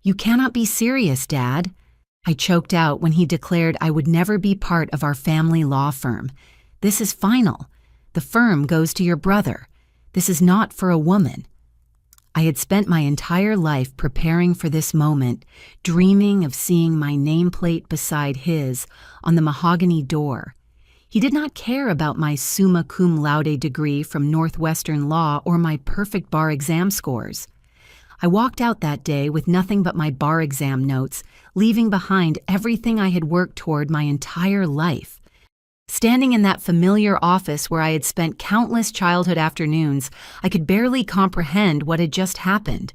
"You cannot be serious, Dad." I choked out when he declared I would never be part of our family law firm. "This is final. The firm goes to your brother. This is not for a woman." I had spent my entire life preparing for this moment, dreaming of seeing my nameplate beside his on the mahogany door. He did not care about my summa cum laude degree from Northwestern Law or my perfect bar exam scores. I walked out that day with nothing but my bar exam notes, leaving behind everything I had worked toward my entire life. Standing in that familiar office where I had spent countless childhood afternoons, I could barely comprehend what had just happened.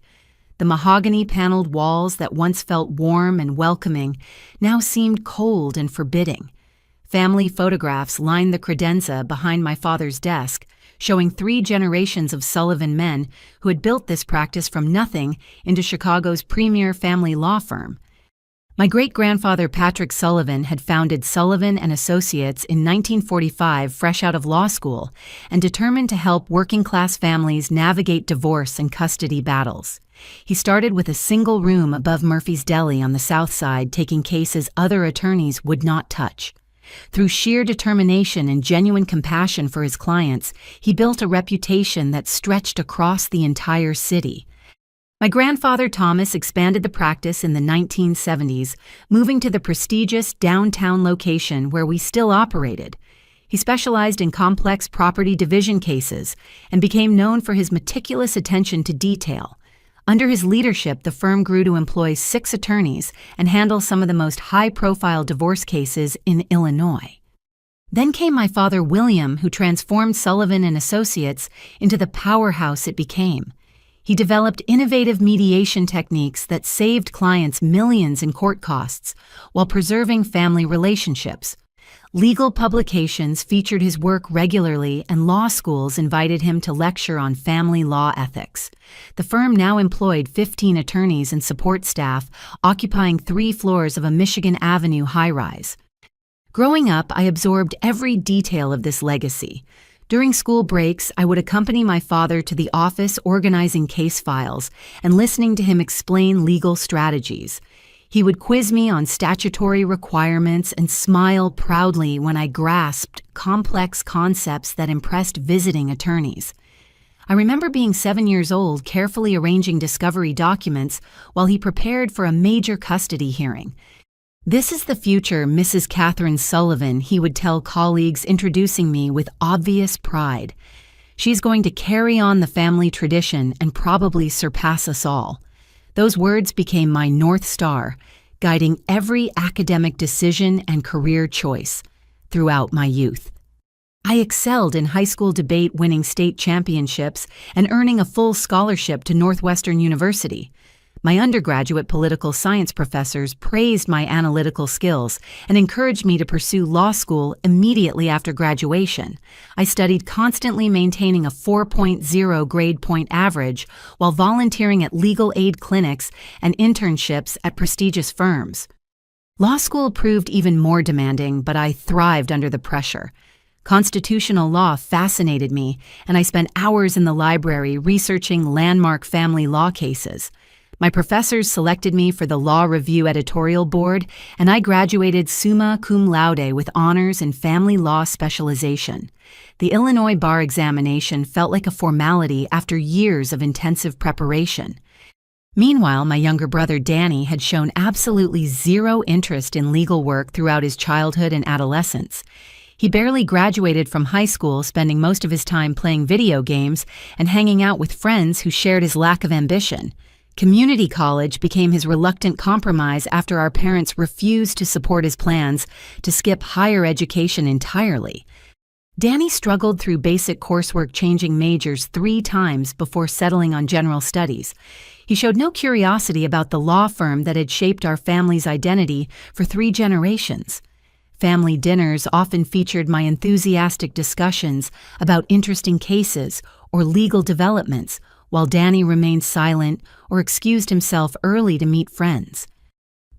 The mahogany-paneled walls that once felt warm and welcoming now seemed cold and forbidding. Family photographs lined the credenza behind my father's desk, showing 3 generations of Sullivan men who had built this practice from nothing into Chicago's premier family law firm. My great-grandfather Patrick Sullivan had founded Sullivan and Associates in 1945, fresh out of law school, and determined to help working-class families navigate divorce and custody battles. He started with a single room above Murphy's Deli on the South Side, taking cases other attorneys would not touch. Through sheer determination and genuine compassion for his clients, he built a reputation that stretched across the entire city. My grandfather Thomas expanded the practice in the 1970s, moving to the prestigious downtown location where we still operated. He specialized in complex property division cases and became known for his meticulous attention to detail. Under his leadership, the firm grew to employ 6 attorneys and handle some of the most high-profile divorce cases in Illinois. Then came my father William, who transformed Sullivan and Associates into the powerhouse it became. He developed innovative mediation techniques that saved clients millions in court costs while preserving family relationships. Legal publications featured his work regularly, and law schools invited him to lecture on family law ethics. The firm now employed 15 attorneys and support staff, occupying 3 floors of a Michigan Avenue high-rise. Growing up, I absorbed every detail of this legacy. During school breaks, I would accompany my father to the office organizing case files and listening to him explain legal strategies. He would quiz me on statutory requirements and smile proudly when I grasped complex concepts that impressed visiting attorneys. I remember being 7 years old, carefully arranging discovery documents while he prepared for a major custody hearing. "This is the future Mrs. Catherine Sullivan," he would tell colleagues, introducing me with obvious pride. "She's going to carry on the family tradition and probably surpass us all." Those words became my North Star, guiding every academic decision and career choice throughout my youth. I excelled in high school debate, winning state championships and earning a full scholarship to Northwestern University. My undergraduate political science professors praised my analytical skills and encouraged me to pursue law school immediately after graduation. I studied constantly, maintaining a 4.0 grade point average while volunteering at legal aid clinics and internships at prestigious firms. Law school proved even more demanding, but I thrived under the pressure. Constitutional law fascinated me, and I spent hours in the library researching landmark family law cases. My professors selected me for the Law Review editorial board, and I graduated summa cum laude with honors in family law specialization. The Illinois bar examination felt like a formality after years of intensive preparation. Meanwhile, my younger brother Danny had shown absolutely zero interest in legal work throughout his childhood and adolescence. He barely graduated from high school, spending most of his time playing video games and hanging out with friends who shared his lack of ambition. Community college became his reluctant compromise after our parents refused to support his plans to skip higher education entirely. Danny struggled through basic coursework, changing majors 3 times before settling on general studies. He showed no curiosity about the law firm that had shaped our family's identity for 3 generations. Family dinners often featured my enthusiastic discussions about interesting cases or legal developments, while Danny remained silent or excused himself early to meet friends.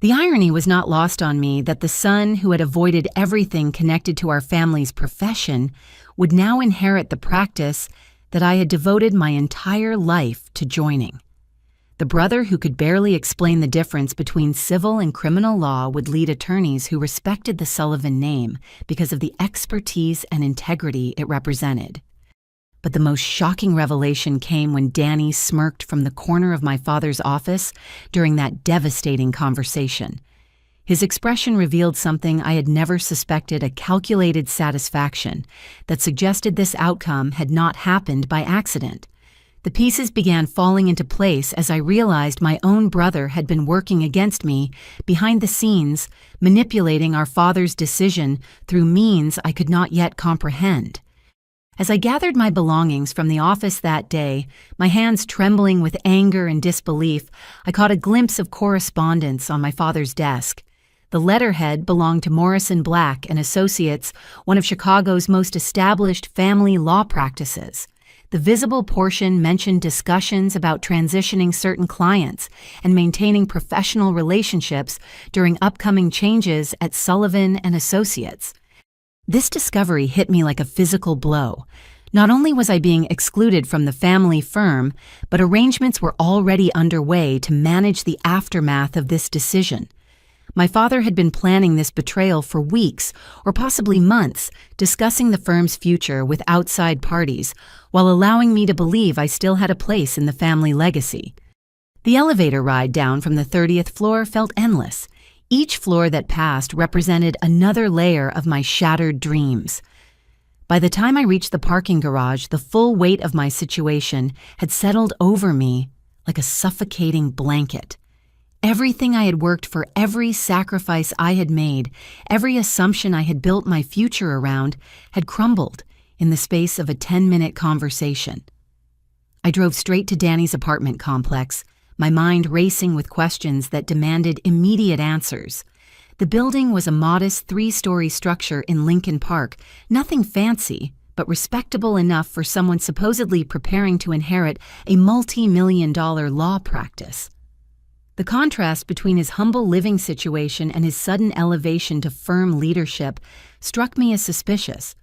The irony was not lost on me that the son who had avoided everything connected to our family's profession would now inherit the practice that I had devoted my entire life to joining. The brother who could barely explain the difference between civil and criminal law would lead attorneys who respected the Sullivan name because of the expertise and integrity it represented. But the most shocking revelation came when Danny smirked from the corner of my father's office during that devastating conversation. His expression revealed something I had never suspected, a calculated satisfaction that suggested this outcome had not happened by accident. The pieces began falling into place as I realized my own brother had been working against me behind the scenes, manipulating our father's decision through means I could not yet comprehend. As I gathered my belongings from the office that day, my hands trembling with anger and disbelief, I caught a glimpse of correspondence on my father's desk. The letterhead belonged to Morrison Black and Associates, one of Chicago's most established family law practices. The visible portion mentioned discussions about transitioning certain clients and maintaining professional relationships during upcoming changes at Sullivan and Associates. This discovery hit me like a physical blow. Not only was I being excluded from the family firm, but arrangements were already underway to manage the aftermath of this decision. My father had been planning this betrayal for weeks, or possibly months, discussing the firm's future with outside parties, while allowing me to believe I still had a place in the family legacy. The elevator ride down from the 30th floor felt endless. Each floor that passed represented another layer of my shattered dreams. By the time I reached the parking garage, the full weight of my situation had settled over me like a suffocating blanket. Everything I had worked for, every sacrifice I had made, every assumption I had built my future around, had crumbled in the space of a 10-minute conversation. I drove straight to Danny's apartment complex, my mind racing with questions that demanded immediate answers. The building was a modest 3-story structure in Lincoln Park, nothing fancy, but respectable enough for someone supposedly preparing to inherit a multi-million-dollar law practice. The contrast between his humble living situation and his sudden elevation to firm leadership struck me as suspicious.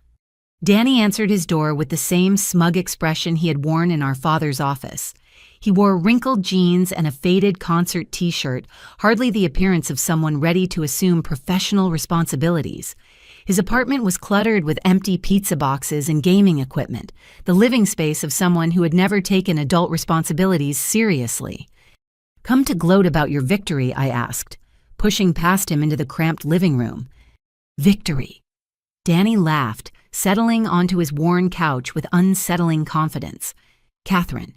Danny answered his door with the same smug expression he had worn in our father's office. He wore wrinkled jeans and a faded concert t-shirt, hardly the appearance of someone ready to assume professional responsibilities. His apartment was cluttered with empty pizza boxes and gaming equipment, the living space of someone who had never taken adult responsibilities seriously. "Come to gloat about your victory," I asked, pushing past him into the cramped living room. "Victory." Danny laughed, settling onto his worn couch with unsettling confidence. "Catherine,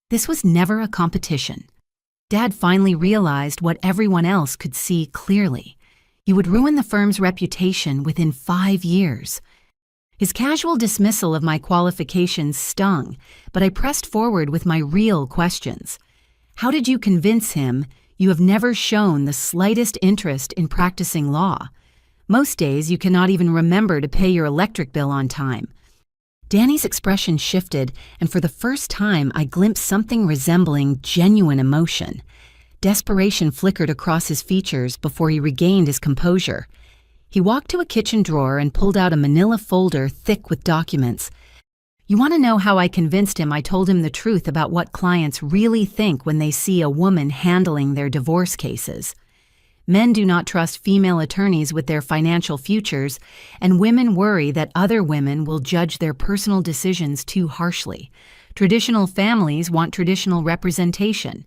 this was never a competition. Dad finally realized what everyone else could see clearly. You would ruin the firm's reputation within 5 years." His casual dismissal of my qualifications stung, but I pressed forward with my real questions. "How did you convince him you have never shown the slightest interest in practicing law? Most days you cannot even remember to pay your electric bill on time." Danny's expression shifted, and for the first time I glimpsed something resembling genuine emotion. Desperation flickered across his features before he regained his composure. He walked to a kitchen drawer and pulled out a manila folder thick with documents. "You want to know how I convinced him I told him the truth about what clients really think when they see a woman handling their divorce cases? Men do not trust female attorneys with their financial futures, and women worry that other women will judge their personal decisions too harshly. Traditional families want traditional representation."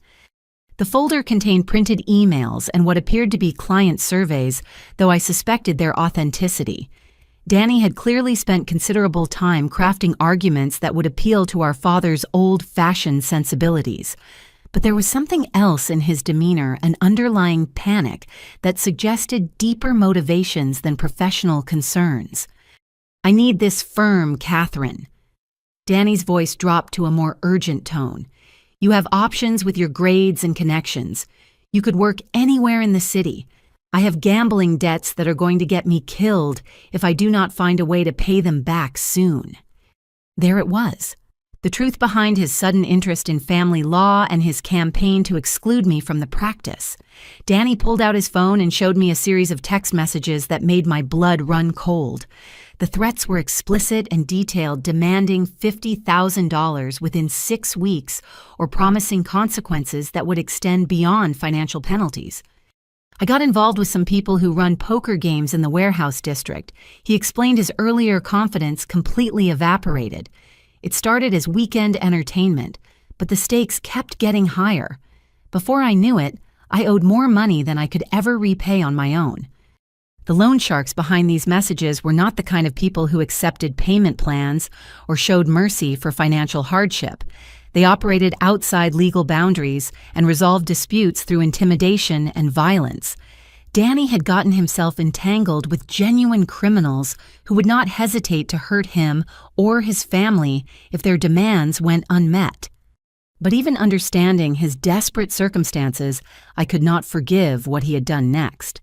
The folder contained printed emails and what appeared to be client surveys, though I suspected their authenticity. Danny had clearly spent considerable time crafting arguments that would appeal to our father's old-fashioned sensibilities. But there was something else in his demeanor, an underlying panic that suggested deeper motivations than professional concerns. "I need this firm, Catherine." Danny's voice dropped to a more urgent tone. "You have options with your grades and connections. You could work anywhere in the city. I have gambling debts that are going to get me killed if I do not find a way to pay them back soon." There it was, The truth behind his sudden interest in family law and his campaign to exclude me from the practice. Danny pulled out his phone and showed me a series of text messages that made my blood run cold. The threats were explicit and detailed, demanding $50,000 within 6 weeks or promising consequences that would extend beyond financial penalties. I got involved with some people who run poker games in the warehouse district. He explained his earlier confidence completely evaporated. It started as weekend entertainment, but the stakes kept getting higher. Before I knew it, I owed more money than I could ever repay on my own. The loan sharks behind these messages were not the kind of people who accepted payment plans or showed mercy for financial hardship. They operated outside legal boundaries and resolved disputes through intimidation and violence. Danny had gotten himself entangled with genuine criminals who would not hesitate to hurt him or his family if their demands went unmet. But even understanding his desperate circumstances, I could not forgive what he had done next.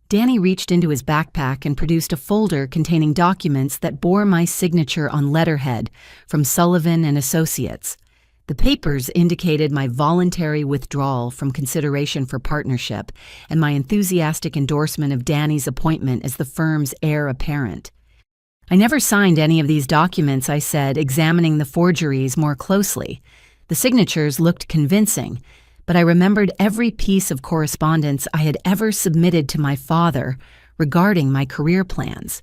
Danny reached into his backpack and produced a folder containing documents that bore my signature on letterhead from Sullivan and Associates. The papers indicated my voluntary withdrawal from consideration for partnership and my enthusiastic endorsement of Danny's appointment as the firm's heir apparent. I never signed any of these documents, I said, examining the forgeries more closely. The signatures looked convincing, but I remembered every piece of correspondence I had ever submitted to my father regarding my career plans.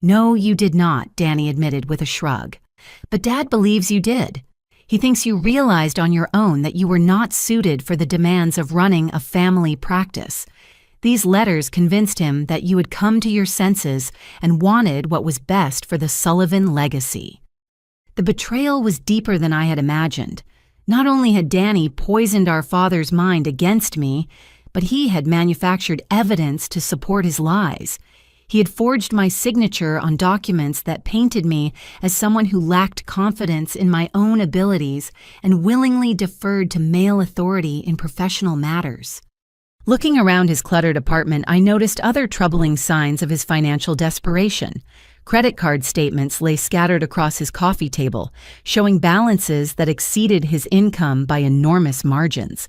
"No, you did not," Danny admitted with a shrug. "But Dad believes you did. He thinks you realized on your own that you were not suited for the demands of running a family practice. These letters convinced him that you had come to your senses and wanted what was best for the Sullivan legacy." The betrayal was deeper than I had imagined. Not only had Danny poisoned our father's mind against me, but he had manufactured evidence to support his lies. He had forged my signature on documents that painted me as someone who lacked confidence in my own abilities and willingly deferred to male authority in professional matters. Looking around his cluttered apartment, I noticed other troubling signs of his financial desperation. Credit card statements lay scattered across his coffee table, showing balances that exceeded his income by enormous margins.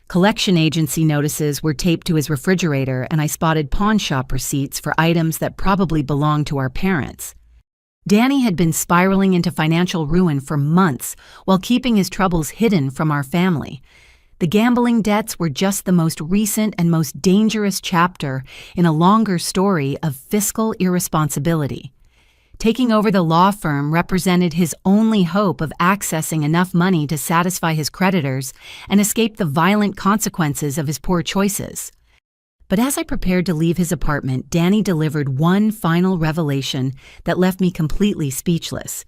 Collection agency notices were taped to his refrigerator, and I spotted pawn shop receipts for items that probably belonged to our parents. Danny had been spiraling into financial ruin for months while keeping his troubles hidden from our family. The gambling debts were just the most recent and most dangerous chapter in a longer story of fiscal irresponsibility. Taking over the law firm represented his only hope of accessing enough money to satisfy his creditors and escape the violent consequences of his poor choices. But as I prepared to leave his apartment, Danny delivered one final revelation that left me completely speechless.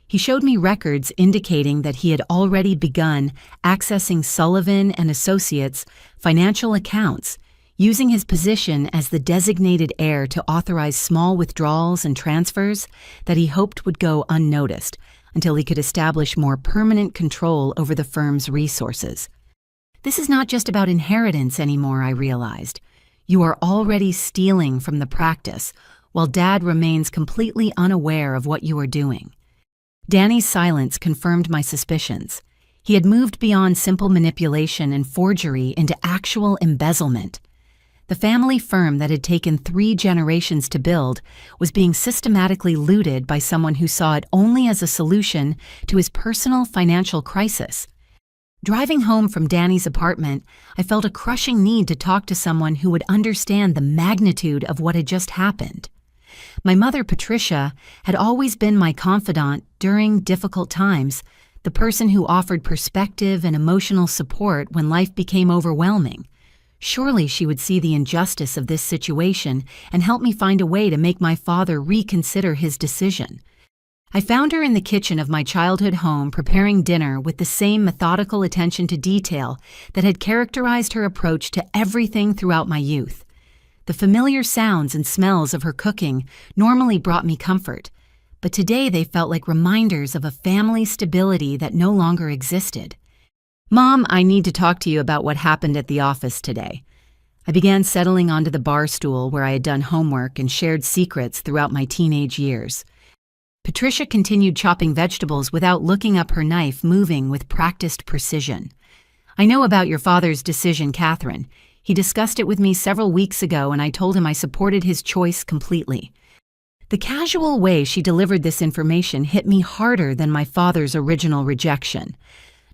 He showed me records indicating that he had already begun accessing Sullivan and Associates' financial accounts, using his position as the designated heir to authorize small withdrawals and transfers that he hoped would go unnoticed until he could establish more permanent control over the firm's resources. This is not just about inheritance anymore, I realized. You are already stealing from the practice, while Dad remains completely unaware of what you are doing. Danny's silence confirmed my suspicions. He had moved beyond simple manipulation and forgery into actual embezzlement. The family firm that had taken 3 generations to build was being systematically looted by someone who saw it only as a solution to his personal financial crisis. Driving home from Danny's apartment, I felt a crushing need to talk to someone who would understand the magnitude of what had just happened. My mother, Patricia, had always been my confidant during difficult times, the person who offered perspective and emotional support when life became overwhelming. Surely she would see the injustice of this situation and help me find a way to make my father reconsider his decision. I found her in the kitchen of my childhood home preparing dinner with the same methodical attention to detail that had characterized her approach to everything throughout my youth. The familiar sounds and smells of her cooking normally brought me comfort, but today they felt like reminders of a family stability that no longer existed. "Mom, I need to talk to you about what happened at the office today." I began settling onto the bar stool where I had done homework and shared secrets throughout my teenage years. Patricia continued chopping vegetables without looking up her knife, moving with practiced precision. I know about your father's decision, Catherine. He discussed it with me several weeks ago, and I told him I supported his choice completely. The casual way she delivered this information hit me harder than my father's original rejection.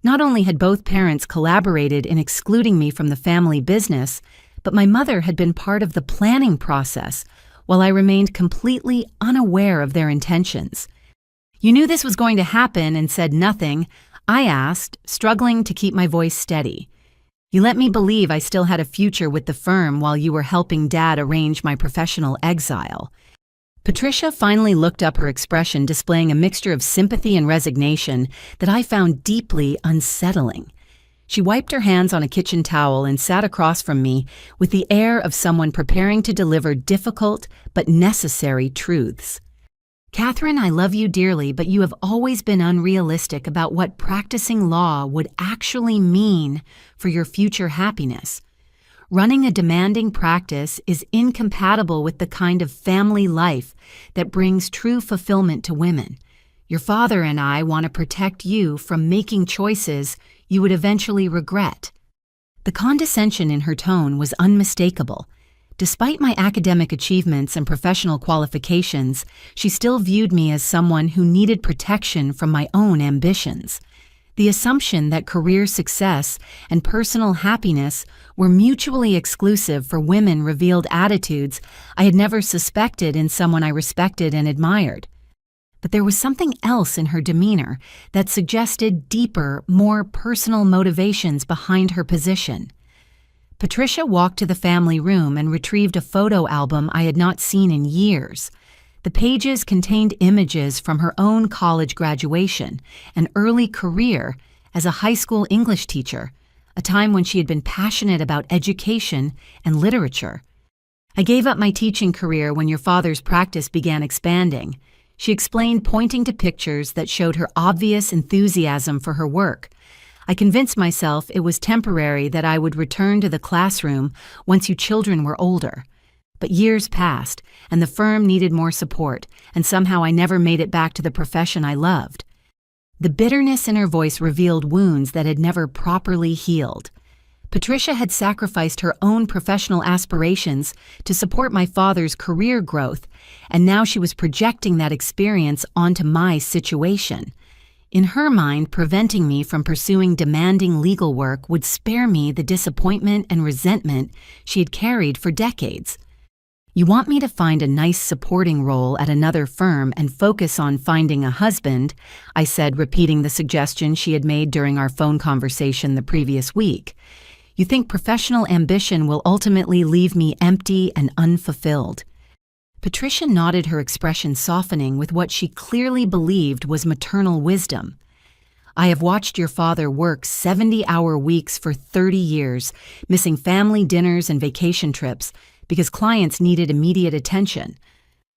Not only had both parents collaborated in excluding me from the family business, but my mother had been part of the planning process, while I remained completely unaware of their intentions. "You knew this was going to happen and said nothing," I asked, struggling to keep my voice steady. "You let me believe I still had a future with the firm while you were helping Dad arrange my professional exile." Patricia finally looked up, her expression displaying a mixture of sympathy and resignation that I found deeply unsettling. She wiped her hands on a kitchen towel and sat across from me with the air of someone preparing to deliver difficult but necessary truths. "Catherine, I love you dearly, but you have always been unrealistic about what practicing law would actually mean for your future happiness. Running a demanding practice is incompatible with the kind of family life that brings true fulfillment to women. Your father and I want to protect you from making choices you would eventually regret." The condescension in her tone was unmistakable. Despite my academic achievements and professional qualifications, she still viewed me as someone who needed protection from my own ambitions. The assumption that career success and personal happiness were mutually exclusive for women revealed attitudes I had never suspected in someone I respected and admired. But there was something else in her demeanor that suggested deeper, more personal motivations behind her position. Patricia walked to the family room and retrieved a photo album I had not seen in years. The pages contained images from her own college graduation and early career as a high school English teacher, a time when she had been passionate about education and literature. "I gave up my teaching career when your father's practice began expanding," she explained, pointing to pictures that showed her obvious enthusiasm for her work. "I convinced myself it was temporary, that I would return to the classroom once you children were older. But years passed, and the firm needed more support, and somehow I never made it back to the profession I loved." The bitterness in her voice revealed wounds that had never properly healed. Patricia had sacrificed her own professional aspirations to support my father's career growth, and now she was projecting that experience onto my situation. In her mind, preventing me from pursuing demanding legal work would spare me the disappointment and resentment she had carried for decades. "You want me to find a nice supporting role at another firm and focus on finding a husband," I said, repeating the suggestion she had made during our phone conversation the previous week. "You think professional ambition will ultimately leave me empty and unfulfilled?" Patricia nodded, her expression softening with what she clearly believed was maternal wisdom. "I have watched your father work 70-hour weeks for 30 years, missing family dinners and vacation trips, because clients needed immediate attention.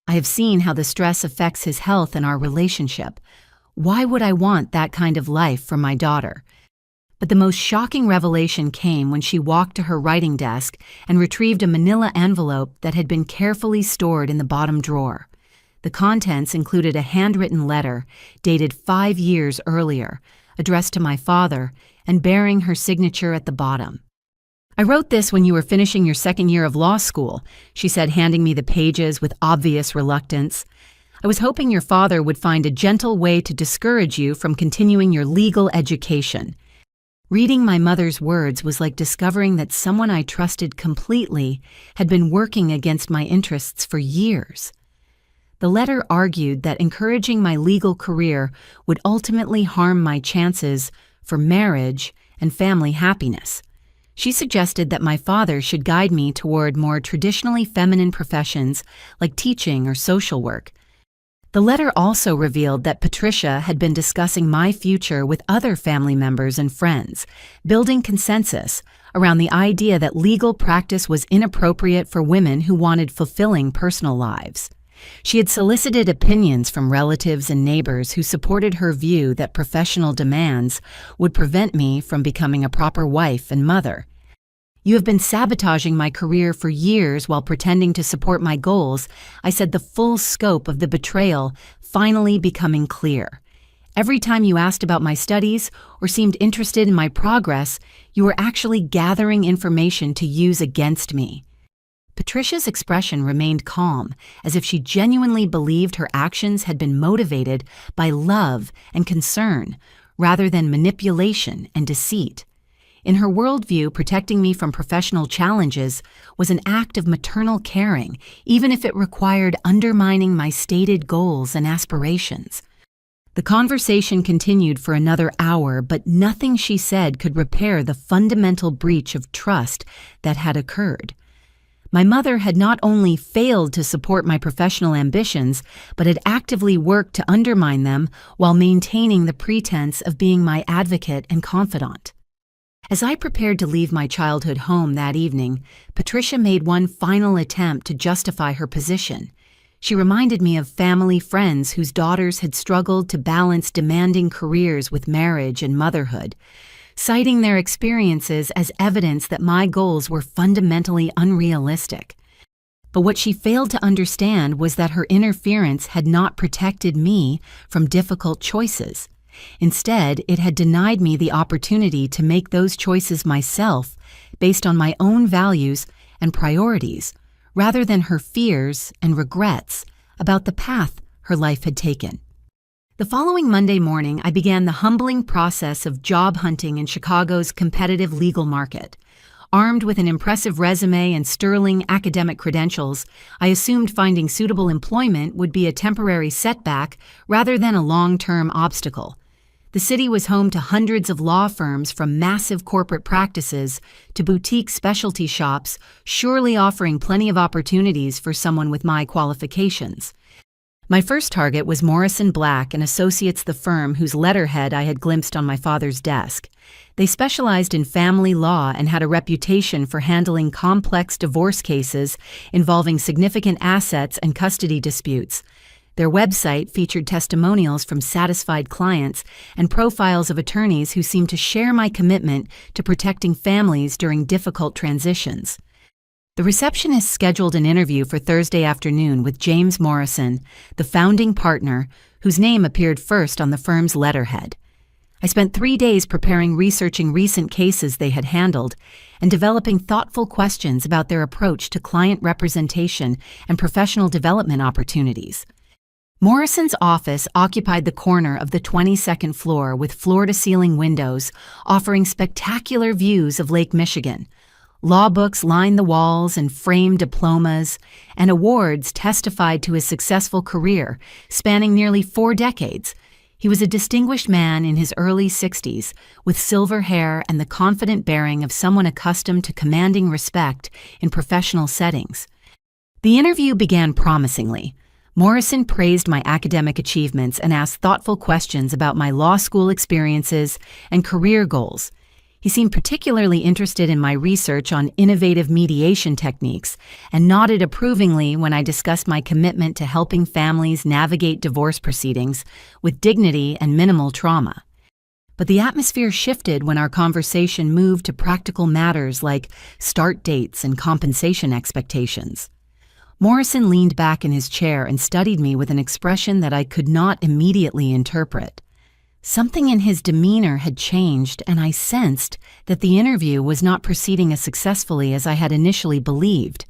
I have seen how the stress affects his health and our relationship. Why would I want that kind of life for my daughter?" But the most shocking revelation came when she walked to her writing desk and retrieved a manila envelope that had been carefully stored in the bottom drawer. The contents included a handwritten letter dated 5 years earlier, addressed to my father and bearing her signature at the bottom. "I wrote this when you were finishing your second year of law school," she said, handing me the pages with obvious reluctance. "I was hoping your father would find a gentle way to discourage you from continuing your legal education." Reading my mother's words was like discovering that someone I trusted completely had been working against my interests for years. The letter argued that encouraging my legal career would ultimately harm my chances for marriage and family happiness. She suggested that my father should guide me toward more traditionally feminine professions like teaching or social work. The letter also revealed that Patricia had been discussing my future with other family members and friends, building consensus around the idea that legal practice was inappropriate for women who wanted fulfilling personal lives. She had solicited opinions from relatives and neighbors who supported her view that professional demands would prevent me from becoming a proper wife and mother. "You have been sabotaging my career for years while pretending to support my goals," I said, the full scope of the betrayal finally becoming clear. "Every time you asked about my studies or seemed interested in my progress, you were actually gathering information to use against me." Patricia's expression remained calm, as if she genuinely believed her actions had been motivated by love and concern, rather than manipulation and deceit. In her worldview, protecting me from professional challenges was an act of maternal caring, even if it required undermining my stated goals and aspirations. The conversation continued for another hour, but nothing she said could repair the fundamental breach of trust that had occurred. My mother had not only failed to support my professional ambitions, but had actively worked to undermine them while maintaining the pretense of being my advocate and confidant. As I prepared to leave my childhood home that evening, Patricia made one final attempt to justify her position. She reminded me of family friends whose daughters had struggled to balance demanding careers with marriage and motherhood, citing their experiences as evidence that my goals were fundamentally unrealistic. But what she failed to understand was that her interference had not protected me from difficult choices. Instead, it had denied me the opportunity to make those choices myself based on my own values and priorities, rather than her fears and regrets about the path her life had taken. The following Monday morning, I began the humbling process of job hunting in Chicago's competitive legal market. Armed with an impressive resume and sterling academic credentials, I assumed finding suitable employment would be a temporary setback rather than a long-term obstacle. The city was home to hundreds of law firms, from massive corporate practices to boutique specialty shops, surely offering plenty of opportunities for someone with my qualifications. My first target was Morrison Black & Associates, the firm whose letterhead I had glimpsed on my father's desk. They specialized in family law and had a reputation for handling complex divorce cases involving significant assets and custody disputes. Their website featured testimonials from satisfied clients and profiles of attorneys who seemed to share my commitment to protecting families during difficult transitions. The receptionist scheduled an interview for Thursday afternoon with James Morrison, the founding partner, whose name appeared first on the firm's letterhead. I spent 3 days researching recent cases they had handled and developing thoughtful questions about their approach to client representation and professional development opportunities. Morrison's office occupied the corner of the 22nd floor with floor-to-ceiling windows offering spectacular views of Lake Michigan. Law books lined the walls and framed diplomas, and awards testified to his successful career, spanning nearly 4 decades. He was a distinguished man in his early 60s, with silver hair and the confident bearing of someone accustomed to commanding respect in professional settings. The interview began promisingly. Morrison praised my academic achievements and asked thoughtful questions about my law school experiences and career goals. He seemed particularly interested in my research on innovative mediation techniques and nodded approvingly when I discussed my commitment to helping families navigate divorce proceedings with dignity and minimal trauma. But the atmosphere shifted when our conversation moved to practical matters like start dates and compensation expectations. Morrison leaned back in his chair and studied me with an expression that I could not immediately interpret. Something in his demeanor had changed, and I sensed that the interview was not proceeding as successfully as I had initially believed.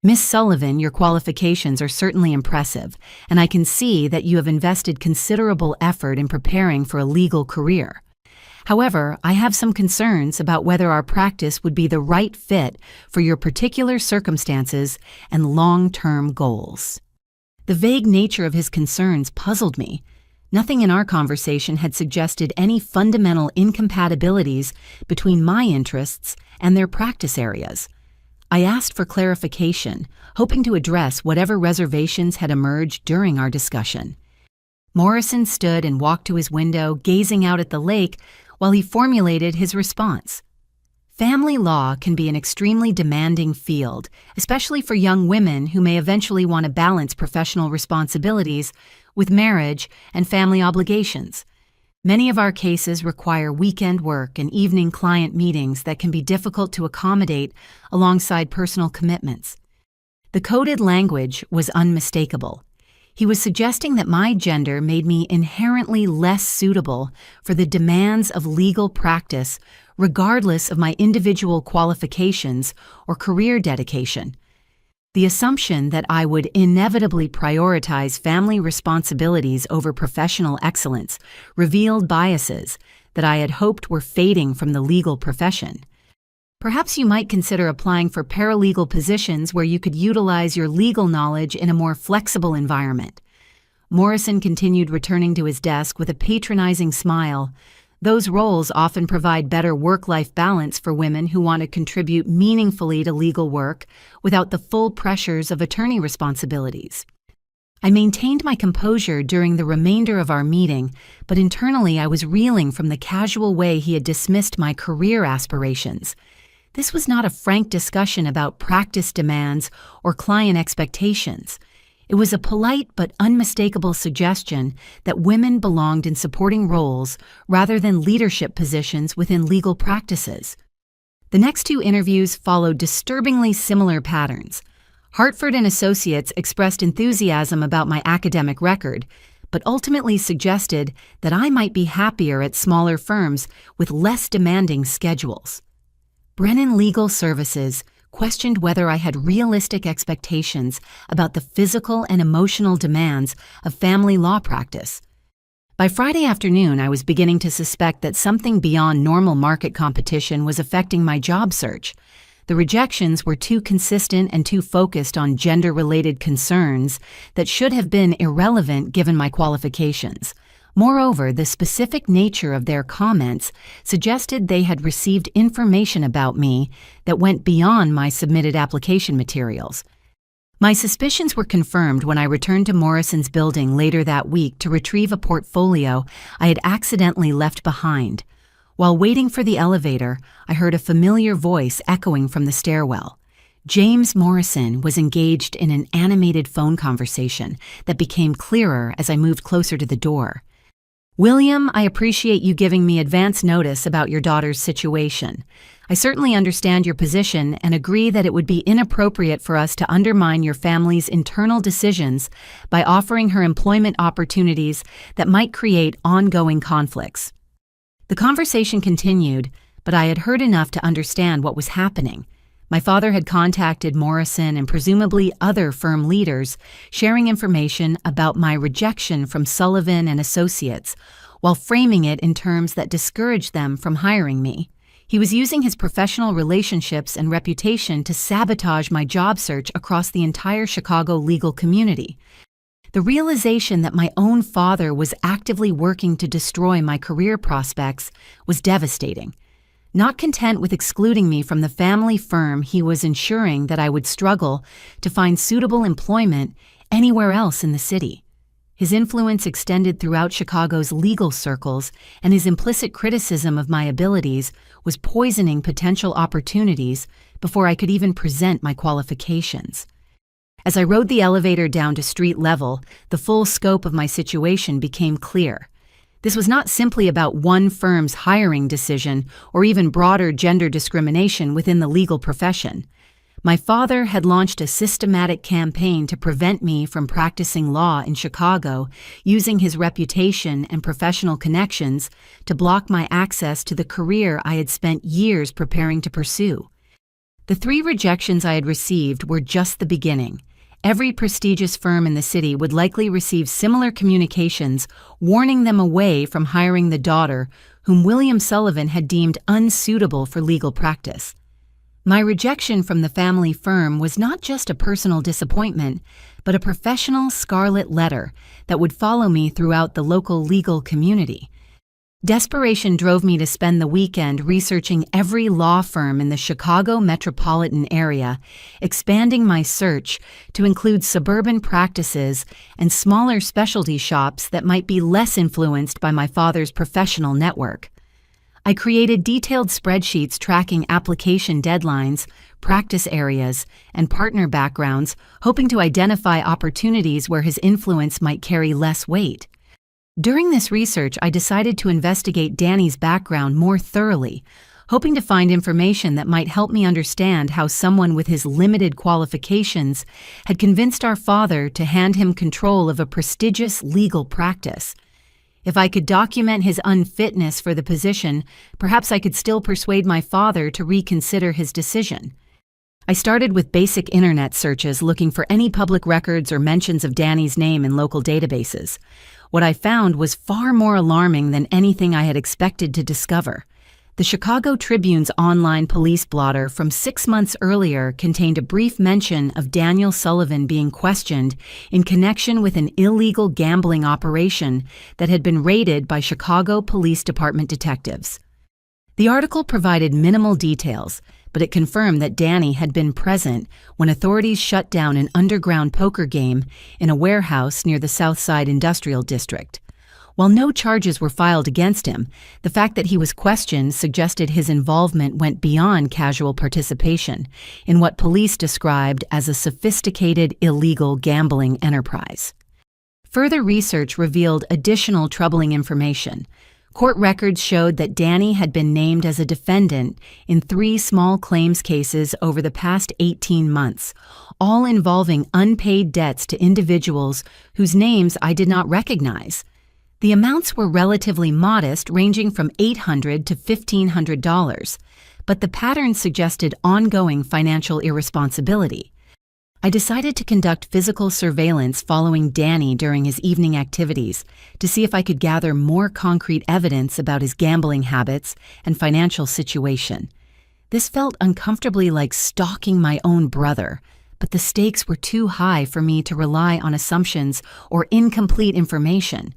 "Miss Sullivan, your qualifications are certainly impressive, and I can see that you have invested considerable effort in preparing for a legal career. However, I have some concerns about whether our practice would be the right fit for your particular circumstances and long-term goals." The vague nature of his concerns puzzled me. Nothing in our conversation had suggested any fundamental incompatibilities between my interests and their practice areas. I asked for clarification, hoping to address whatever reservations had emerged during our discussion. Morrison stood and walked to his window, gazing out at the lake while he formulated his response. "Family law can be an extremely demanding field, especially for young women who may eventually want to balance professional responsibilities with marriage and family obligations. Many of our cases require weekend work and evening client meetings that can be difficult to accommodate alongside personal commitments. The coded language was unmistakable. He was suggesting that my gender made me inherently less suitable for the demands of legal practice, regardless of my individual qualifications or career dedication. The assumption that I would inevitably prioritize family responsibilities over professional excellence revealed biases that I had hoped were fading from the legal profession. Perhaps you might consider applying for paralegal positions where you could utilize your legal knowledge in a more flexible environment. Morrison continued, returning to his desk with a patronizing smile. Those roles often provide better work-life balance for women who want to contribute meaningfully to legal work without the full pressures of attorney responsibilities. I maintained my composure during the remainder of our meeting, but internally I was reeling from the casual way he had dismissed my career aspirations. This was not a frank discussion about practice demands or client expectations. It was a polite but unmistakable suggestion that women belonged in supporting roles rather than leadership positions within legal practices. The next two interviews followed disturbingly similar patterns. Hartford and Associates expressed enthusiasm about my academic record, but ultimately suggested that I might be happier at smaller firms with less demanding schedules. Brennan Legal Services questioned whether I had realistic expectations about the physical and emotional demands of family law practice. By Friday afternoon, I was beginning to suspect that something beyond normal market competition was affecting my job search. The rejections were too consistent and too focused on gender-related concerns that should have been irrelevant given my qualifications. Moreover, the specific nature of their comments suggested they had received information about me that went beyond my submitted application materials. My suspicions were confirmed when I returned to Morrison's building later that week to retrieve a portfolio I had accidentally left behind. While waiting for the elevator, I heard a familiar voice echoing from the stairwell. James Morrison was engaged in an animated phone conversation that became clearer as I moved closer to the door. "William, I appreciate you giving me advance notice about your daughter's situation. I certainly understand your position and agree that it would be inappropriate for us to undermine your family's internal decisions by offering her employment opportunities that might create ongoing conflicts." The conversation continued, but I had heard enough to understand what was happening. My father had contacted Morrison and presumably other firm leaders, sharing information about my rejection from Sullivan and Associates, while framing it in terms that discouraged them from hiring me. He was using his professional relationships and reputation to sabotage my job search across the entire Chicago legal community. The realization that my own father was actively working to destroy my career prospects was devastating. Not content with excluding me from the family firm, he was ensuring that I would struggle to find suitable employment anywhere else in the city. His influence extended throughout Chicago's legal circles, and his implicit criticism of my abilities was poisoning potential opportunities before I could even present my qualifications. As I rode the elevator down to street level, the full scope of my situation became clear. This was not simply about one firm's hiring decision or even broader gender discrimination within the legal profession. My father had launched a systematic campaign to prevent me from practicing law in Chicago, using his reputation and professional connections to block my access to the career I had spent years preparing to pursue. The 3 rejections I had received were just the beginning. Every prestigious firm in the city would likely receive similar communications warning them away from hiring the daughter whom William Sullivan had deemed unsuitable for legal practice. My rejection from the family firm was not just a personal disappointment, but a professional scarlet letter that would follow me throughout the local legal community. Desperation drove me to spend the weekend researching every law firm in the Chicago metropolitan area, expanding my search to include suburban practices and smaller specialty shops that might be less influenced by my father's professional network. I created detailed spreadsheets tracking application deadlines, practice areas, and partner backgrounds, hoping to identify opportunities where his influence might carry less weight. During this research, I decided to investigate Danny's background more thoroughly, hoping to find information that might help me understand how someone with his limited qualifications had convinced our father to hand him control of a prestigious legal practice. If I could document his unfitness for the position, perhaps I could still persuade my father to reconsider his decision. I started with basic internet searches looking for any public records or mentions of Danny's name in local databases. What I found was far more alarming than anything I had expected to discover. The Chicago Tribune's online police blotter from 6 months earlier contained a brief mention of Daniel Sullivan being questioned in connection with an illegal gambling operation that had been raided by Chicago Police Department detectives. The article provided minimal details, but it confirmed that Danny had been present when authorities shut down an underground poker game in a warehouse near the Southside Industrial District. While no charges were filed against him, the fact that he was questioned suggested his involvement went beyond casual participation in what police described as a sophisticated illegal gambling enterprise. Further research revealed additional troubling information. Court records showed that Danny had been named as a defendant in 3 small claims cases over the past 18 months, all involving unpaid debts to individuals whose names I did not recognize. The amounts were relatively modest, ranging from $800 to $1,500, but the pattern suggested ongoing financial irresponsibility. I decided to conduct physical surveillance following Danny during his evening activities to see if I could gather more concrete evidence about his gambling habits and financial situation. This felt uncomfortably like stalking my own brother, but the stakes were too high for me to rely on assumptions or incomplete information.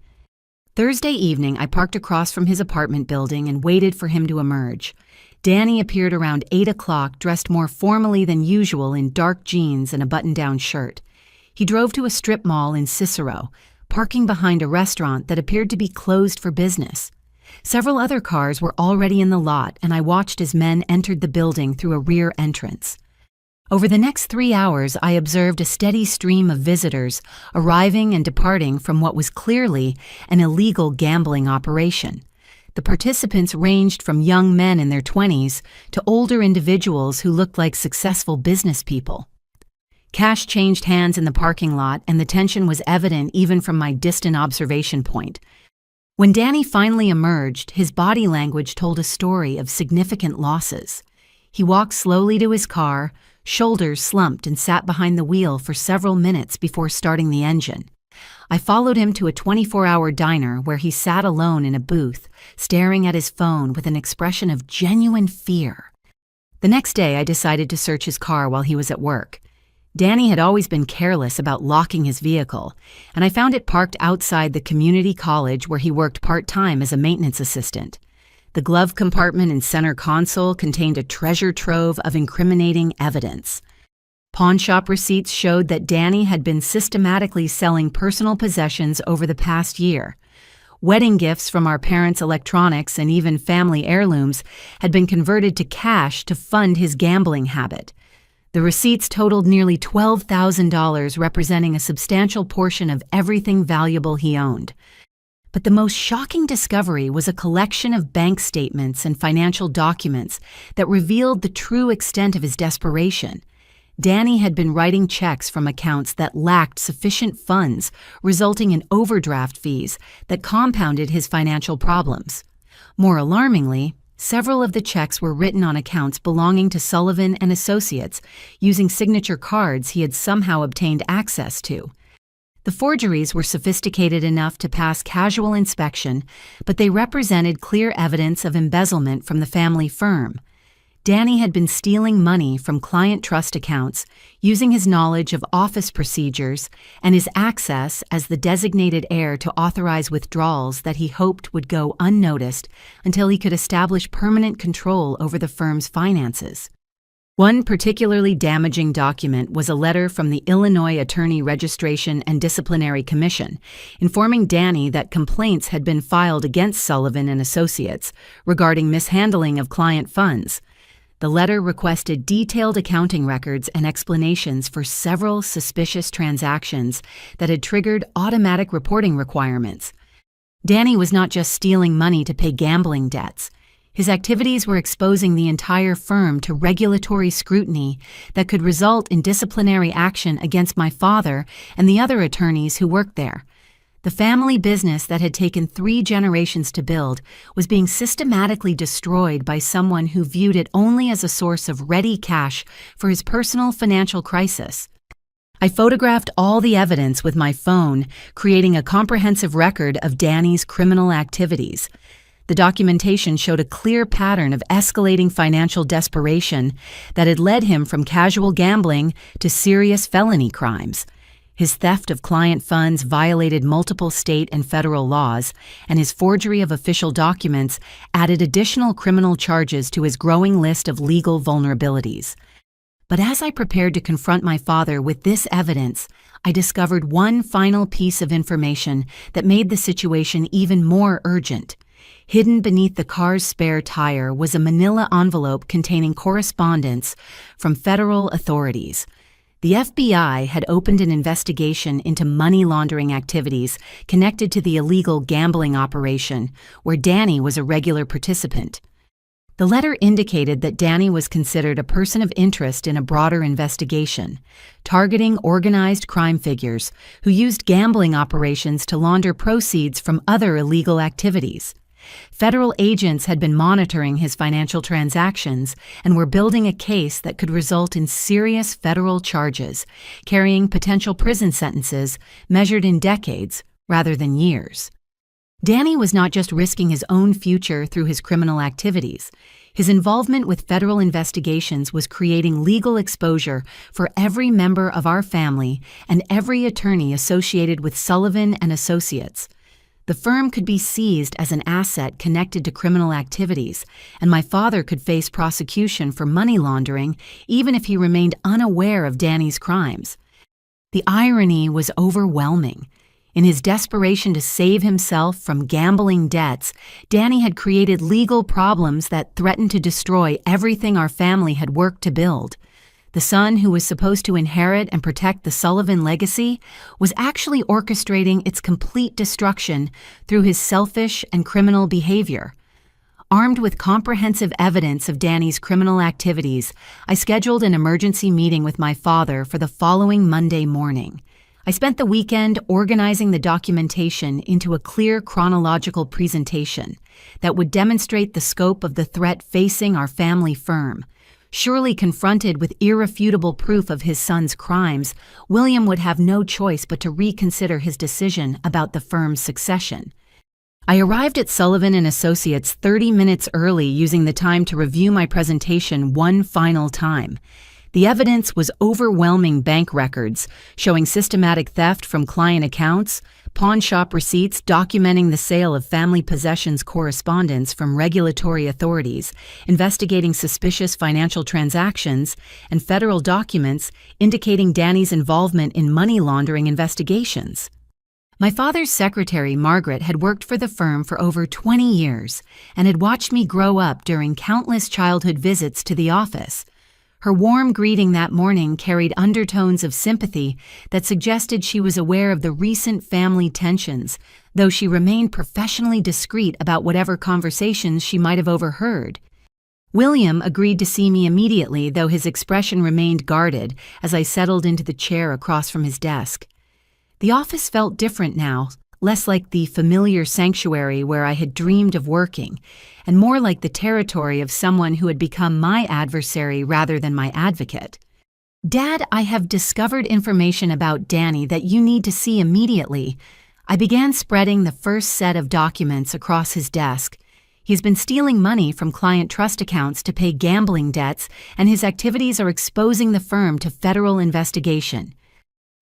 Thursday evening, I parked across from his apartment building and waited for him to emerge. Danny appeared around 8 o'clock, dressed more formally than usual in dark jeans and a button-down shirt. He drove to a strip mall in Cicero, parking behind a restaurant that appeared to be closed for business. Several other cars were already in the lot, and I watched as men entered the building through a rear entrance. Over the next 3 hours, I observed a steady stream of visitors arriving and departing from what was clearly an illegal gambling operation. The participants ranged from young men in their 20s to older individuals who looked like successful business people. Cash changed hands in the parking lot, and the tension was evident even from my distant observation point. When Danny finally emerged, his body language told a story of significant losses. He walked slowly to his car, shoulders slumped, and sat behind the wheel for several minutes before starting the engine. I followed him to a 24-hour diner where he sat alone in a booth, staring at his phone with an expression of genuine fear. The next day, I decided to search his car while he was at work. Danny had always been careless about locking his vehicle, and I found it parked outside the community college where he worked part-time as a maintenance assistant. The glove compartment and center console contained a treasure trove of incriminating evidence. Pawnshop receipts showed that Danny had been systematically selling personal possessions over the past year. Wedding gifts from our parents' electronics and even family heirlooms had been converted to cash to fund his gambling habit. The receipts totaled nearly $12,000, representing a substantial portion of everything valuable he owned. But the most shocking discovery was a collection of bank statements and financial documents that revealed the true extent of his desperation. Danny had been writing checks from accounts that lacked sufficient funds, resulting in overdraft fees that compounded his financial problems. More alarmingly, several of the checks were written on accounts belonging to Sullivan and Associates, using signature cards he had somehow obtained access to. The forgeries were sophisticated enough to pass casual inspection, but they represented clear evidence of embezzlement from the family firm. Danny had been stealing money from client trust accounts, using his knowledge of office procedures and his access as the designated heir to authorize withdrawals that he hoped would go unnoticed until he could establish permanent control over the firm's finances. One particularly damaging document was a letter from the Illinois Attorney Registration and Disciplinary Commission, informing Danny that complaints had been filed against Sullivan and Associates regarding mishandling of client funds. The letter requested detailed accounting records and explanations for several suspicious transactions that had triggered automatic reporting requirements. Danny was not just stealing money to pay gambling debts. His activities were exposing the entire firm to regulatory scrutiny that could result in disciplinary action against my father and the other attorneys who worked there. The family business that had taken 3 generations to build was being systematically destroyed by someone who viewed it only as a source of ready cash for his personal financial crisis. I photographed all the evidence with my phone, creating a comprehensive record of Danny's criminal activities. The documentation showed a clear pattern of escalating financial desperation that had led him from casual gambling to serious felony crimes. His theft of client funds violated multiple state and federal laws, and his forgery of official documents added additional criminal charges to his growing list of legal vulnerabilities. But as I prepared to confront my father with this evidence, I discovered one final piece of information that made the situation even more urgent. Hidden beneath the car's spare tire was a manila envelope containing correspondence from federal authorities. The FBI had opened an investigation into money laundering activities connected to the illegal gambling operation, where Danny was a regular participant. The letter indicated that Danny was considered a person of interest in a broader investigation, targeting organized crime figures who used gambling operations to launder proceeds from other illegal activities. Federal agents had been monitoring his financial transactions and were building a case that could result in serious federal charges, carrying potential prison sentences measured in decades rather than years. Danny was not just risking his own future through his criminal activities. His involvement with federal investigations was creating legal exposure for every member of our family and every attorney associated with Sullivan and Associates. The firm could be seized as an asset connected to criminal activities, and my father could face prosecution for money laundering even if he remained unaware of Danny's crimes. The irony was overwhelming. In his desperation to save himself from gambling debts, Danny had created legal problems that threatened to destroy everything our family had worked to build. The son who was supposed to inherit and protect the Sullivan legacy was actually orchestrating its complete destruction through his selfish and criminal behavior. Armed with comprehensive evidence of Danny's criminal activities, I scheduled an emergency meeting with my father for the following Monday morning. I spent the weekend organizing the documentation into a clear chronological presentation that would demonstrate the scope of the threat facing our family firm. Surely confronted with irrefutable proof of his son's crimes, William would have no choice but to reconsider his decision about the firm's succession. I arrived at Sullivan and Associates 30 minutes early, using the time to review my presentation one final time. The evidence was overwhelming: bank records showing systematic theft from client accounts, pawn shop receipts documenting the sale of family possessions, correspondence from regulatory authorities investigating suspicious financial transactions, and federal documents indicating Danny's involvement in money laundering investigations. My father's secretary, Margaret, had worked for the firm for over 20 years and had watched me grow up during countless childhood visits to the office. Her warm greeting that morning carried undertones of sympathy that suggested she was aware of the recent family tensions, though she remained professionally discreet about whatever conversations she might have overheard. William agreed to see me immediately, though his expression remained guarded as I settled into the chair across from his desk. The office felt different now, less like the familiar sanctuary where I had dreamed of working, and more like the territory of someone who had become my adversary rather than my advocate. "Dad, I have discovered information about Danny that you need to see immediately." I began spreading the first set of documents across his desk. He's been stealing money from client trust accounts to pay gambling debts, and his activities are exposing the firm to federal investigation.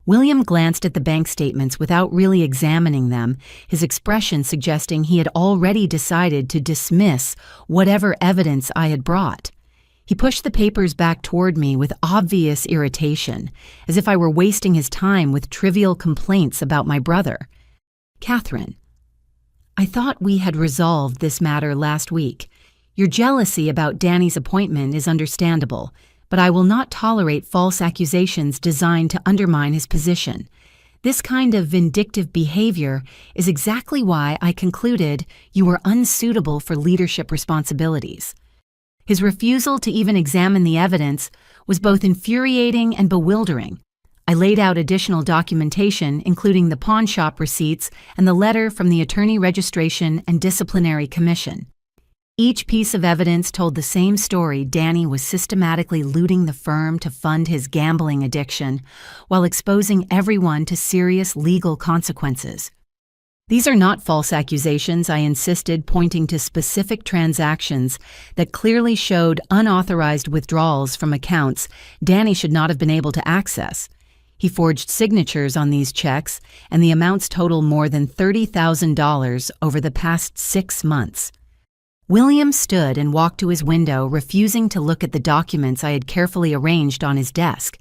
William glanced at the bank statements without really examining them, his expression suggesting he had already decided to dismiss whatever evidence I had brought. He pushed the papers back toward me with obvious irritation, as if I were wasting his time with trivial complaints about my brother. "Catherine, I thought we had resolved this matter last week. Your jealousy about Danny's appointment is understandable, but I will not tolerate false accusations designed to undermine his position. This kind of vindictive behavior is exactly why I concluded you were unsuitable for leadership responsibilities. His refusal to even examine the evidence was both infuriating and bewildering. I laid out additional documentation, including the pawnshop receipts and the letter from the Attorney Registration and Disciplinary Commission. Each piece of evidence told the same story. Danny was systematically looting the firm to fund his gambling addiction, while exposing everyone to serious legal consequences. These are not false accusations, I insisted, pointing to specific transactions that clearly showed unauthorized withdrawals from accounts Danny should not have been able to access. He forged signatures on these checks, and the amounts total more than $30,000 over the past 6 months. William stood and walked to his window, refusing to look at the documents I had carefully arranged on his desk.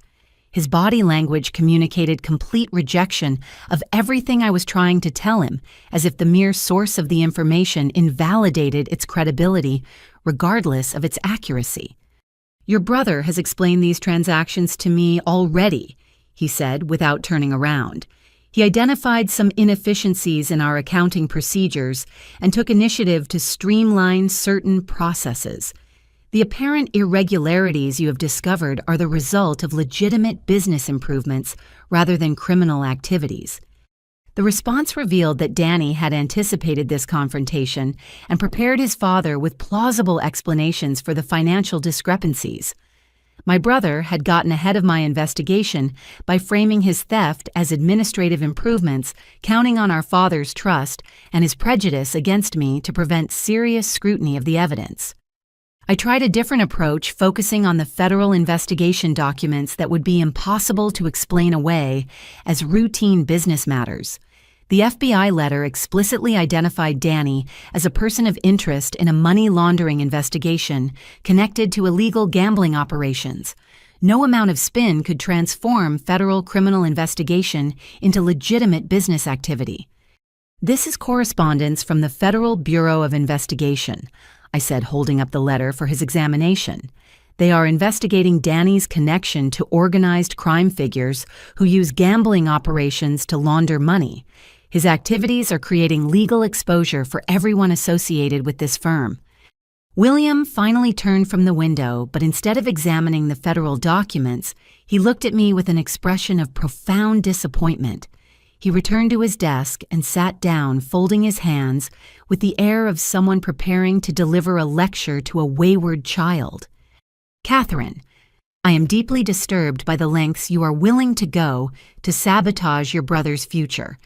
His body language communicated complete rejection of everything I was trying to tell him, as if the mere source of the information invalidated its credibility, regardless of its accuracy. "Your brother has explained these transactions to me already," he said without turning around. He identified some inefficiencies in our accounting procedures and took initiative to streamline certain processes. "The apparent irregularities you have discovered are the result of legitimate business improvements rather than criminal activities." The response revealed that Danny had anticipated this confrontation and prepared his father with plausible explanations for the financial discrepancies. My brother had gotten ahead of my investigation by framing his theft as administrative improvements, counting on our father's trust and his prejudice against me to prevent serious scrutiny of the evidence. I tried a different approach, focusing on the federal investigation documents that would be impossible to explain away as routine business matters. The FBI letter explicitly identified Danny as a person of interest in a money laundering investigation connected to illegal gambling operations. No amount of spin could transform federal criminal investigation into legitimate business activity. "This is correspondence from the Federal Bureau of Investigation," I said, holding up the letter for his examination. "They are investigating Danny's connection to organized crime figures who use gambling operations to launder money. His activities are creating legal exposure for everyone associated with this firm." William finally turned from the window, but instead of examining the federal documents, he looked at me with an expression of profound disappointment. He returned to his desk and sat down, folding his hands with the air of someone preparing to deliver a lecture to a wayward child. "Catherine, I am deeply disturbed by the lengths you are willing to go to sabotage your brother's future.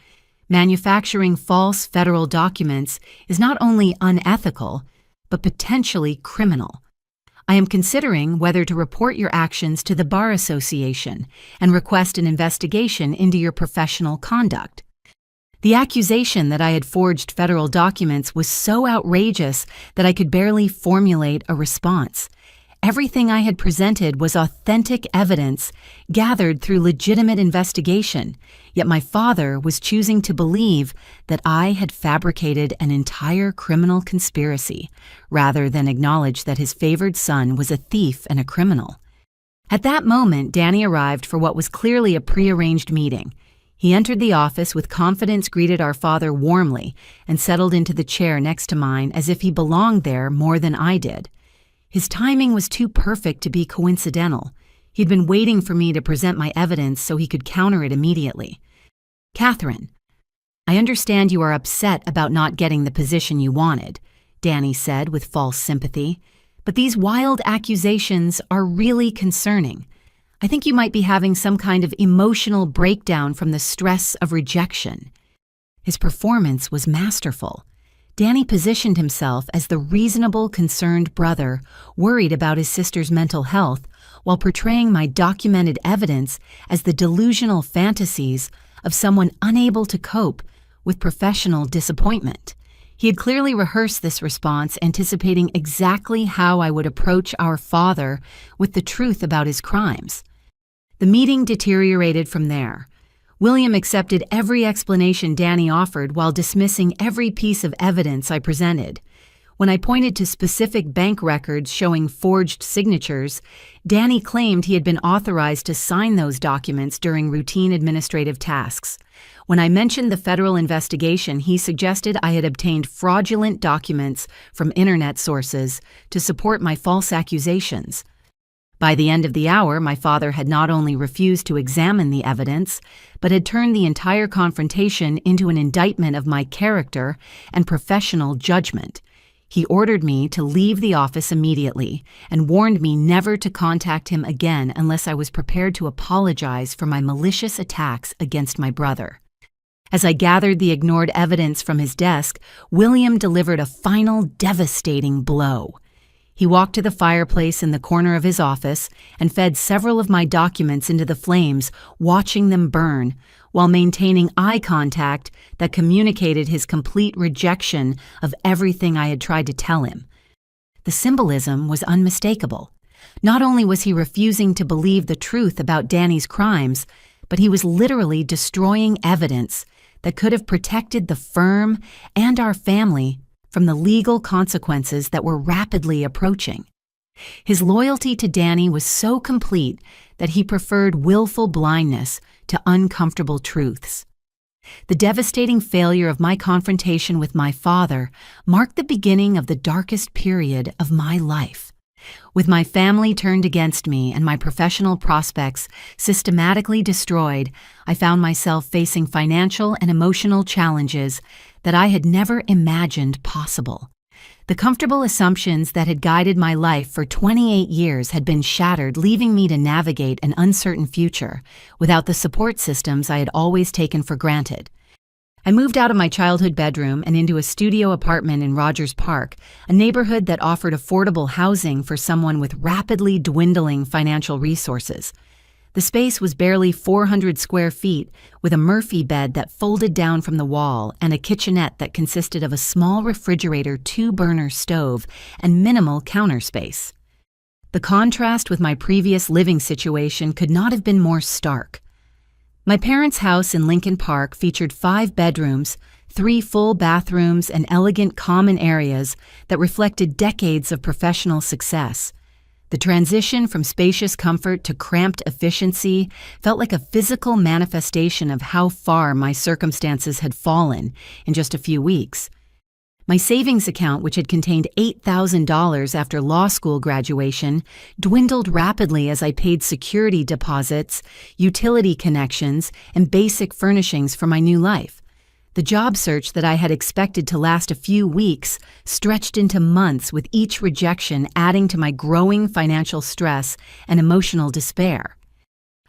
Manufacturing false federal documents is not only unethical, but potentially criminal. I am considering whether to report your actions to the Bar Association and request an investigation into your professional conduct." The accusation that I had forged federal documents was so outrageous that I could barely formulate a response. Everything I had presented was authentic evidence gathered through legitimate investigation, yet my father was choosing to believe that I had fabricated an entire criminal conspiracy, rather than acknowledge that his favored son was a thief and a criminal. At that moment, Danny arrived for what was clearly a prearranged meeting. He entered the office with confidence, greeted our father warmly, and settled into the chair next to mine as if he belonged there more than I did. His timing was too perfect to be coincidental. He'd been waiting for me to present my evidence so he could counter it immediately. "Catherine, I understand you are upset about not getting the position you wanted," Danny said with false sympathy, "but these wild accusations are really concerning. I think you might be having some kind of emotional breakdown from the stress of rejection." His performance was masterful. Danny positioned himself as the reasonable, concerned brother worried about his sister's mental health, while portraying my documented evidence as the delusional fantasies of someone unable to cope with professional disappointment. He had clearly rehearsed this response, anticipating exactly how I would approach our father with the truth about his crimes. The meeting deteriorated from there. William accepted every explanation Danny offered while dismissing every piece of evidence I presented. When I pointed to specific bank records showing forged signatures, Danny claimed he had been authorized to sign those documents during routine administrative tasks. When I mentioned the federal investigation, he suggested I had obtained fraudulent documents from internet sources to support my false accusations. By the end of the hour, my father had not only refused to examine the evidence, but had turned the entire confrontation into an indictment of my character and professional judgment. He ordered me to leave the office immediately and warned me never to contact him again unless I was prepared to apologize for my malicious attacks against my brother. As I gathered the ignored evidence from his desk, William delivered a final devastating blow. He walked to the fireplace in the corner of his office and fed several of my documents into the flames, watching them burn, while maintaining eye contact that communicated his complete rejection of everything I had tried to tell him. The symbolism was unmistakable. Not only was he refusing to believe the truth about Danny's crimes, but he was literally destroying evidence that could have protected the firm and our family from the legal consequences that were rapidly approaching. His loyalty to Danny was so complete that he preferred willful blindness to uncomfortable truths. The devastating failure of my confrontation with my father marked the beginning of the darkest period of my life. With my family turned against me and my professional prospects systematically destroyed, I found myself facing financial and emotional challenges that I had never imagined possible. The comfortable assumptions that had guided my life for 28 years had been shattered, leaving me to navigate an uncertain future without the support systems I had always taken for granted. I moved out of my childhood bedroom and into a studio apartment in Rogers Park, a neighborhood that offered affordable housing for someone with rapidly dwindling financial resources. The space was barely 400 square feet, with a Murphy bed that folded down from the wall and a kitchenette that consisted of a small refrigerator, 2-burner stove, and minimal counter space. The contrast with my previous living situation could not have been more stark. My parents' house in Lincoln Park featured 5 bedrooms, 3 full bathrooms, and elegant common areas that reflected decades of professional success. The transition from spacious comfort to cramped efficiency felt like a physical manifestation of how far my circumstances had fallen in just a few weeks. My savings account, which had contained $8,000 after law school graduation, dwindled rapidly as I paid security deposits, utility connections, and basic furnishings for my new life. The job search that I had expected to last a few weeks stretched into months, with each rejection adding to my growing financial stress and emotional despair.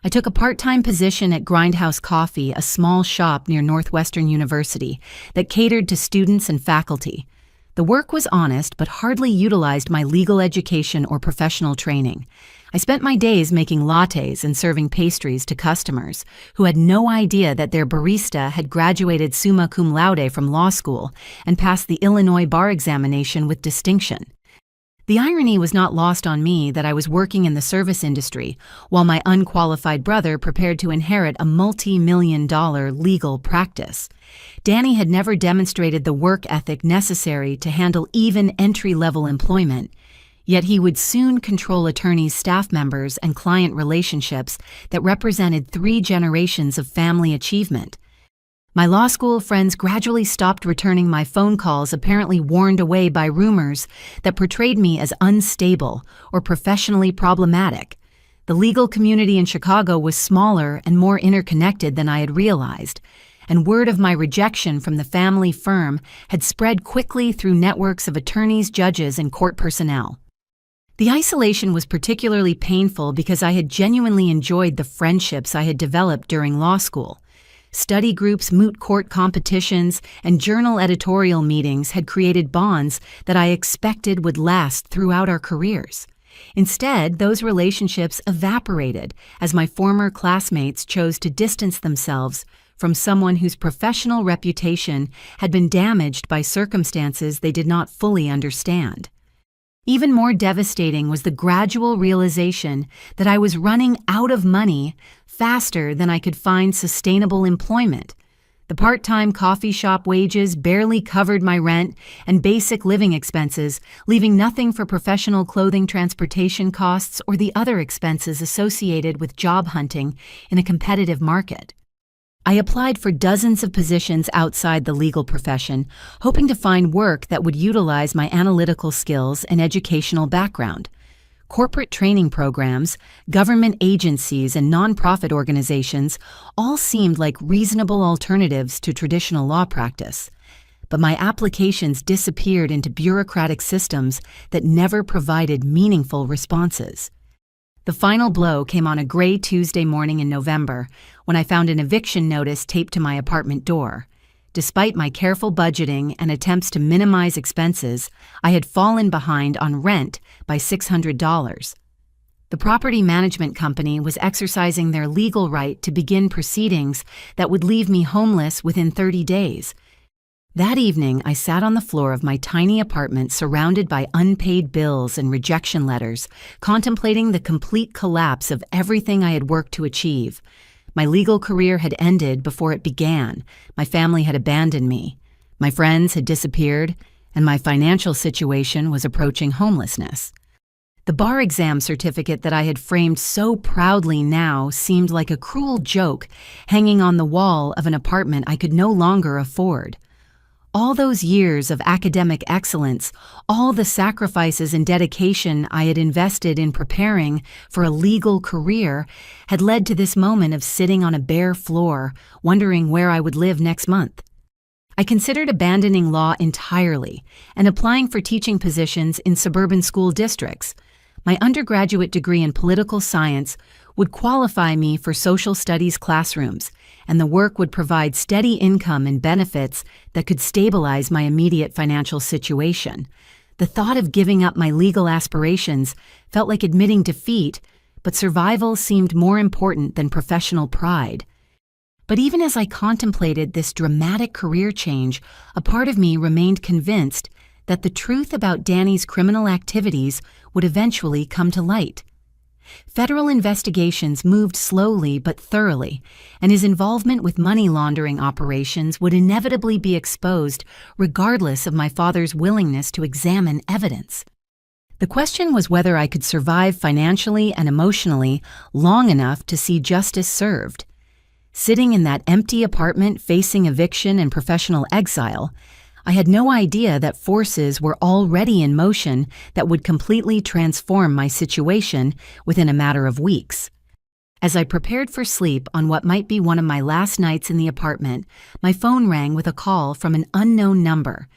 I took a part-time position at Grindhouse Coffee, a small shop near Northwestern University that catered to students and faculty. The work was honest but hardly utilized my legal education or professional training. I spent my days making lattes and serving pastries to customers who had no idea that their barista had graduated summa cum laude from law school and passed the Illinois bar examination with distinction. The irony was not lost on me that I was working in the service industry while my unqualified brother prepared to inherit a multi-million-dollar legal practice. Danny had never demonstrated the work ethic necessary to handle even entry-level employment, yet he would soon control attorneys, staff members, and client relationships that represented 3 generations of family achievement. My law school friends gradually stopped returning my phone calls, apparently warned away by rumors that portrayed me as unstable or professionally problematic. The legal community in Chicago was smaller and more interconnected than I had realized, and word of my rejection from the family firm had spread quickly through networks of attorneys, judges, and court personnel. The isolation was particularly painful because I had genuinely enjoyed the friendships I had developed during law school. Study groups, moot court competitions, and journal editorial meetings had created bonds that I expected would last throughout our careers. Instead, those relationships evaporated as my former classmates chose to distance themselves from someone whose professional reputation had been damaged by circumstances they did not fully understand. Even more devastating was the gradual realization that I was running out of money faster than I could find sustainable employment. The part-time coffee shop wages barely covered my rent and basic living expenses, leaving nothing for professional clothing, transportation costs, or the other expenses associated with job hunting in a competitive market. I applied for dozens of positions outside the legal profession, hoping to find work that would utilize my analytical skills and educational background. Corporate training programs, government agencies, and nonprofit organizations all seemed like reasonable alternatives to traditional law practice. But my applications disappeared into bureaucratic systems that never provided meaningful responses. The final blow came on a gray Tuesday morning in November when I found an eviction notice taped to my apartment door. Despite my careful budgeting and attempts to minimize expenses, I had fallen behind on rent by $600. The property management company was exercising their legal right to begin proceedings that would leave me homeless within 30 days. That evening, I sat on the floor of my tiny apartment surrounded by unpaid bills and rejection letters, contemplating the complete collapse of everything I had worked to achieve. My legal career had ended before it began, my family had abandoned me, my friends had disappeared, and my financial situation was approaching homelessness. The bar exam certificate that I had framed so proudly now seemed like a cruel joke hanging on the wall of an apartment I could no longer afford. All those years of academic excellence, all the sacrifices and dedication I had invested in preparing for a legal career had led to this moment of sitting on a bare floor, wondering where I would live next month. I considered abandoning law entirely and applying for teaching positions in suburban school districts. My undergraduate degree in political science would qualify me for social studies classrooms, and the work would provide steady income and benefits that could stabilize my immediate financial situation. The thought of giving up my legal aspirations felt like admitting defeat, but survival seemed more important than professional pride. But even as I contemplated this dramatic career change, a part of me remained convinced that the truth about Danny's criminal activities would eventually come to light. Federal investigations moved slowly but thoroughly, and his involvement with money laundering operations would inevitably be exposed regardless of my father's willingness to examine evidence. The question was whether I could survive financially and emotionally long enough to see justice served. Sitting in that empty apartment facing eviction and professional exile, I had no idea that forces were already in motion that would completely transform my situation within a matter of weeks. As I prepared for sleep on what might be one of my last nights in the apartment, my phone rang with a call from an unknown number.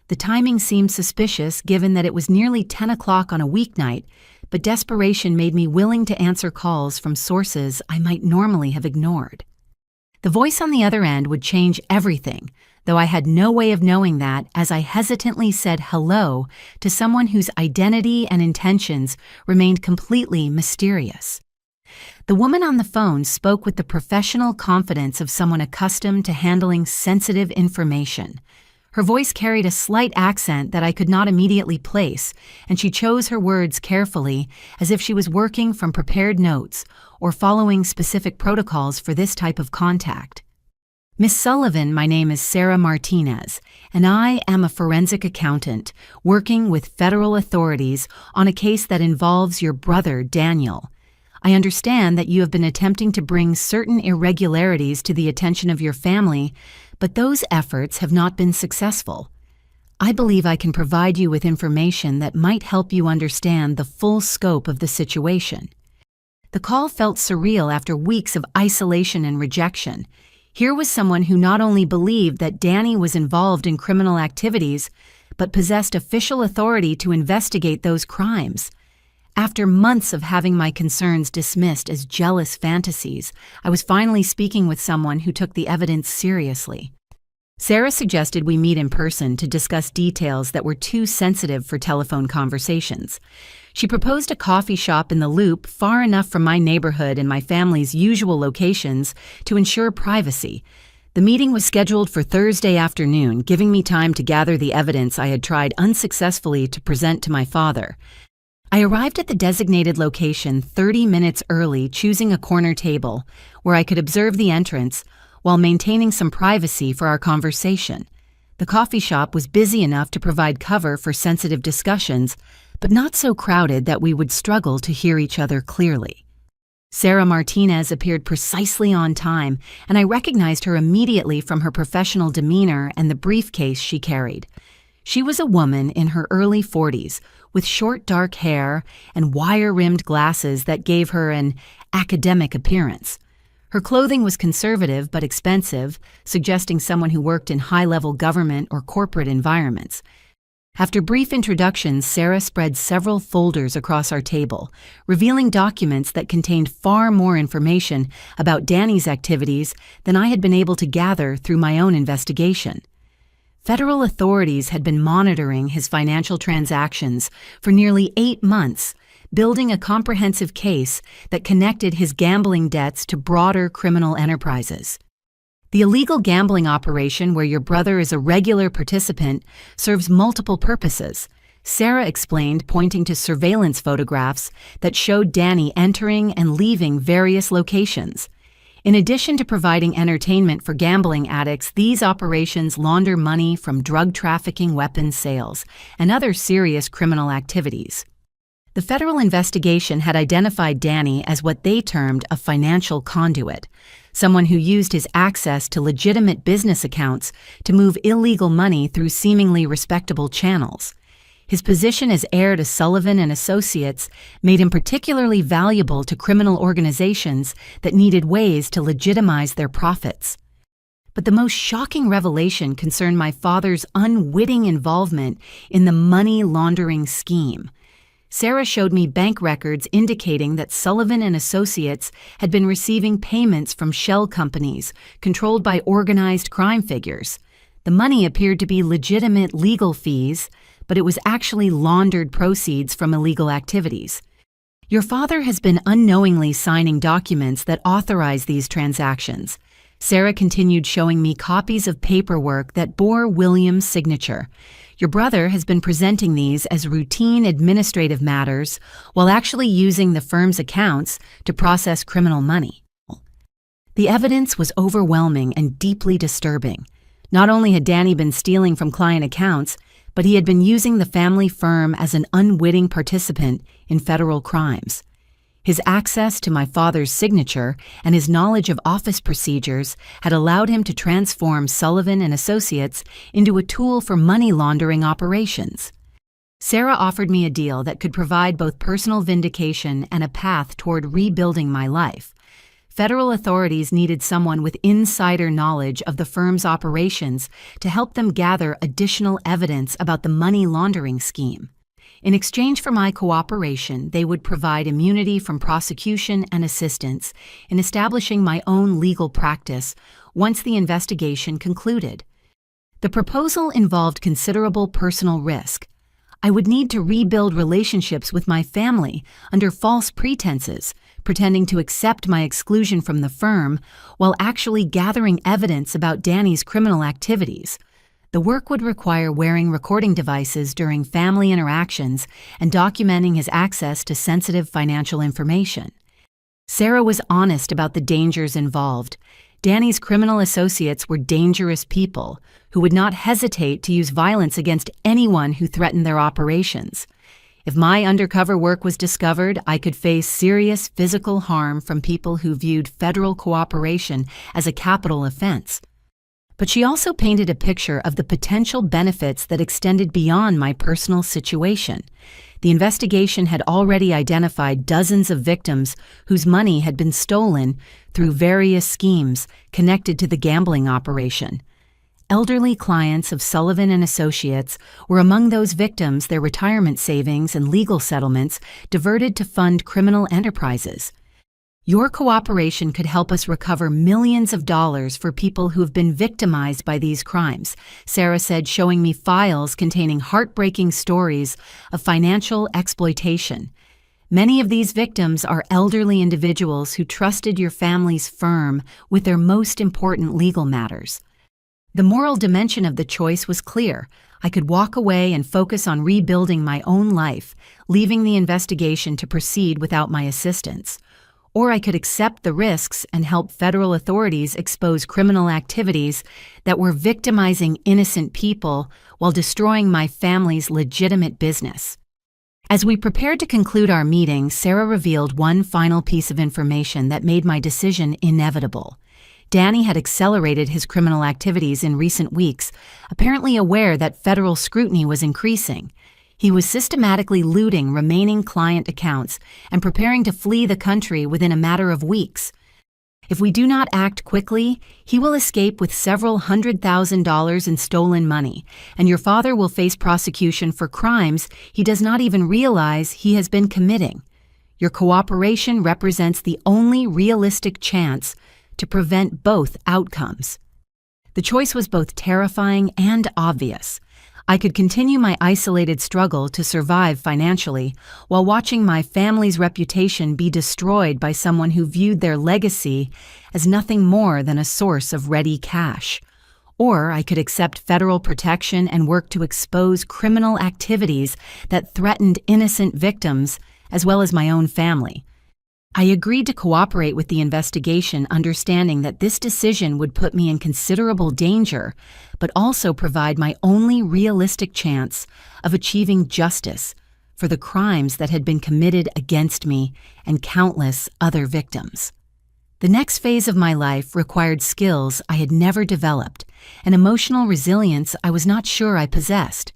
The timing seemed suspicious given that it was nearly 10 o'clock on a weeknight, but desperation made me willing to answer calls from sources I might normally have ignored. The voice on the other end would change everything, though I had no way of knowing that as I hesitantly said hello to someone whose identity and intentions remained completely mysterious. The woman on the phone spoke with the professional confidence of someone accustomed to handling sensitive information. Her voice carried a slight accent that I could not immediately place, and she chose her words carefully as if she was working from prepared notes or following specific protocols for this type of contact. Miss Sullivan, my name is Sarah Martinez, and I am a forensic accountant working with federal authorities on a case that involves your brother, Daniel. I understand that you have been attempting to bring certain irregularities to the attention of your family, but those efforts have not been successful. I believe I can provide you with information that might help you understand the full scope of the situation. The call felt surreal after weeks of isolation and rejection. Here was someone who not only believed that Danny was involved in criminal activities, but possessed official authority to investigate those crimes. After months of having my concerns dismissed as jealous fantasies, I was finally speaking with someone who took the evidence seriously. Sarah suggested we meet in person to discuss details that were too sensitive for telephone conversations. She proposed a coffee shop in the Loop far enough from my neighborhood and my family's usual locations to ensure privacy. The meeting was scheduled for Thursday afternoon, giving me time to gather the evidence I had tried unsuccessfully to present to my father. I arrived at the designated location 30 minutes early, choosing a corner table where I could observe the entrance, while maintaining some privacy for our conversation. The coffee shop was busy enough to provide cover for sensitive discussions, but not so crowded that we would struggle to hear each other clearly. Sarah Martinez appeared precisely on time, and I recognized her immediately from her professional demeanor and the briefcase she carried. She was a woman in her early 40s, with short dark hair and wire-rimmed glasses that gave her an academic appearance. Her clothing was conservative but expensive, suggesting someone who worked in high-level government or corporate environments. After brief introductions, Sarah spread several folders across our table, revealing documents that contained far more information about Danny's activities than I had been able to gather through my own investigation. Federal authorities had been monitoring his financial transactions for nearly 8 months, building a comprehensive case that connected his gambling debts to broader criminal enterprises. The illegal gambling operation where your brother is a regular participant serves multiple purposes, Sarah explained, pointing to surveillance photographs that showed Danny entering and leaving various locations. In addition to providing entertainment for gambling addicts, these operations launder money from drug trafficking, weapons sales, and other serious criminal activities. The federal investigation had identified Danny as what they termed a financial conduit, someone who used his access to legitimate business accounts to move illegal money through seemingly respectable channels. His position as heir to Sullivan and Associates made him particularly valuable to criminal organizations that needed ways to legitimize their profits. But the most shocking revelation concerned my father's unwitting involvement in the money laundering scheme. Sarah showed me bank records indicating that Sullivan and Associates had been receiving payments from shell companies controlled by organized crime figures. The money appeared to be legitimate legal fees, but it was actually laundered proceeds from illegal activities. Your father has been unknowingly signing documents that authorize these transactions. Sarah continued showing me copies of paperwork that bore William's signature. Your brother has been presenting these as routine administrative matters while actually using the firm's accounts to process criminal money. The evidence was overwhelming and deeply disturbing. Not only had Danny been stealing from client accounts, but he had been using the family firm as an unwitting participant in federal crimes. His access to my father's signature and his knowledge of office procedures had allowed him to transform Sullivan and Associates into a tool for money laundering operations. Sarah offered me a deal that could provide both personal vindication and a path toward rebuilding my life. Federal authorities needed someone with insider knowledge of the firm's operations to help them gather additional evidence about the money laundering scheme. In exchange for my cooperation, they would provide immunity from prosecution and assistance in establishing my own legal practice once the investigation concluded. The proposal involved considerable personal risk. I would need to rebuild relationships with my family under false pretenses, pretending to accept my exclusion from the firm while actually gathering evidence about Danny's criminal activities. The work would require wearing recording devices during family interactions and documenting his access to sensitive financial information. Sarah was honest about the dangers involved. Danny's criminal associates were dangerous people who would not hesitate to use violence against anyone who threatened their operations. If my undercover work was discovered, I could face serious physical harm from people who viewed federal cooperation as a capital offense. But she also painted a picture of the potential benefits that extended beyond my personal situation. The investigation had already identified dozens of victims whose money had been stolen through various schemes connected to the gambling operation. Elderly clients of Sullivan and Associates were among those victims, their retirement savings and legal settlements diverted to fund criminal enterprises. Your cooperation could help us recover millions of dollars for people who have been victimized by these crimes, Sarah said, showing me files containing heartbreaking stories of financial exploitation. Many of these victims are elderly individuals who trusted your family's firm with their most important legal matters. The moral dimension of the choice was clear. I could walk away and focus on rebuilding my own life, leaving the investigation to proceed without my assistance. or I could accept the risks and help federal authorities expose criminal activities that were victimizing innocent people while destroying my family's legitimate business. As we prepared to conclude our meeting, Sarah revealed one final piece of information that made my decision inevitable. Danny had accelerated his criminal activities in recent weeks, apparently aware that federal scrutiny was increasing. He was systematically looting remaining client accounts and preparing to flee the country within a matter of weeks. If we do not act quickly, he will escape with several $100,000 in stolen money, and your father will face prosecution for crimes he does not even realize he has been committing. Your cooperation represents the only realistic chance to prevent both outcomes. The choice was both terrifying and obvious. I could continue my isolated struggle to survive financially while watching my family's reputation be destroyed by someone who viewed their legacy as nothing more than a source of ready cash. Or I could accept federal protection and work to expose criminal activities that threatened innocent victims as well as my own family. I agreed to cooperate with the investigation, understanding that this decision would put me in considerable danger, but also provide my only realistic chance of achieving justice for the crimes that had been committed against me and countless other victims. The next phase of my life required skills I had never developed, and emotional resilience I was not sure I possessed.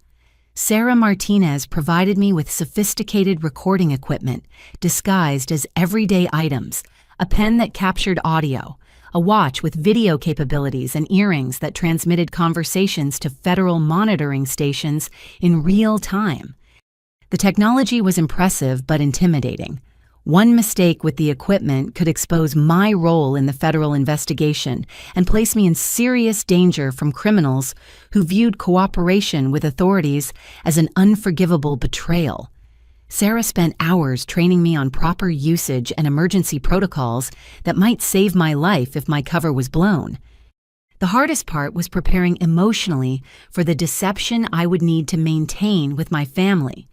Sarah Martinez provided me with sophisticated recording equipment disguised as everyday items, a pen that captured audio, a watch with video capabilities, and earrings that transmitted conversations to federal monitoring stations in real time. The technology was impressive but intimidating. One mistake with the equipment could expose my role in the federal investigation and place me in serious danger from criminals who viewed cooperation with authorities as an unforgivable betrayal. Sarah spent hours training me on proper usage and emergency protocols that might save my life if my cover was blown. The hardest part was preparing emotionally for the deception I would need to maintain with my family.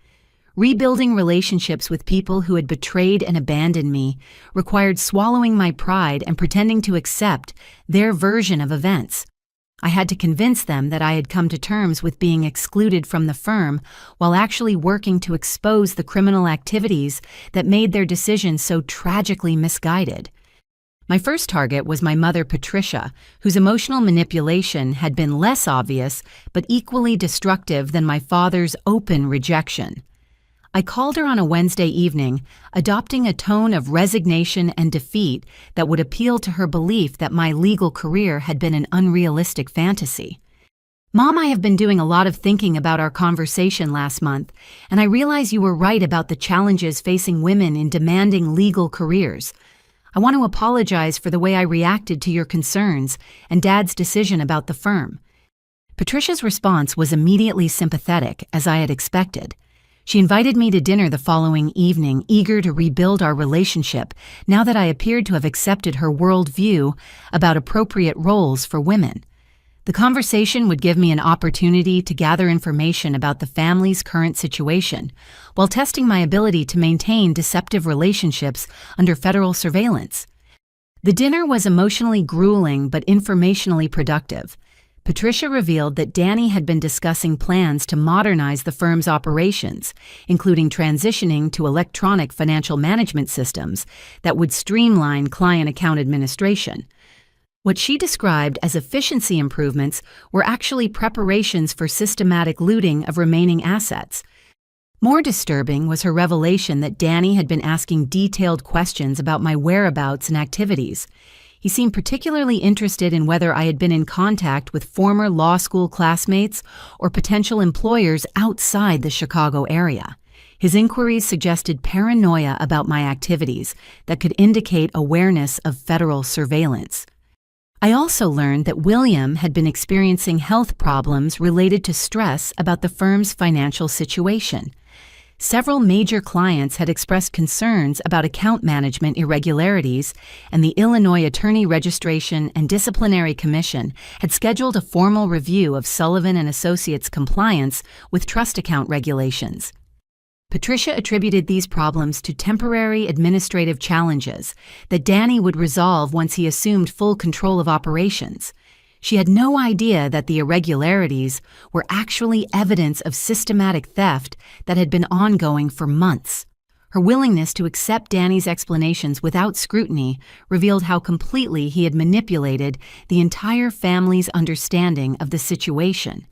Rebuilding relationships with people who had betrayed and abandoned me required swallowing my pride and pretending to accept their version of events. I had to convince them that I had come to terms with being excluded from the firm while actually working to expose the criminal activities that made their decision so tragically misguided. My first target was my mother, Patricia, whose emotional manipulation had been less obvious but equally destructive than my father's open rejection. I called her on a Wednesday evening, adopting a tone of resignation and defeat that would appeal to her belief that my legal career had been an unrealistic fantasy. "Mom, I have been doing a lot of thinking about our conversation last month, and I realize you were right about the challenges facing women in demanding legal careers. I want to apologize for the way I reacted to your concerns and Dad's decision about the firm." Patricia's response was immediately sympathetic, as I had expected. She invited me to dinner the following evening, eager to rebuild our relationship now that I appeared to have accepted her worldview about appropriate roles for women. The conversation would give me an opportunity to gather information about the family's current situation, while testing my ability to maintain deceptive relationships under federal surveillance. The dinner was emotionally grueling but informationally productive. Patricia revealed that Danny had been discussing plans to modernize the firm's operations, including transitioning to electronic financial management systems that would streamline client account administration. What she described as efficiency improvements were actually preparations for systematic looting of remaining assets. More disturbing was her revelation that Danny had been asking detailed questions about my whereabouts and activities. He seemed particularly interested in whether I had been in contact with former law school classmates or potential employers outside the Chicago area. His inquiries suggested paranoia about my activities that could indicate awareness of federal surveillance. I also learned that William had been experiencing health problems related to stress about the firm's financial situation. Several major clients had expressed concerns about account management irregularities, and the Illinois Attorney Registration and Disciplinary Commission had scheduled a formal review of Sullivan and Associates' compliance with trust account regulations. Patricia attributed these problems to temporary administrative challenges that Danny would resolve once he assumed full control of operations. She had no idea that the irregularities were actually evidence of systematic theft that had been ongoing for months. Her willingness to accept Danny's explanations without scrutiny revealed how completely he had manipulated the entire family's understanding of the situation.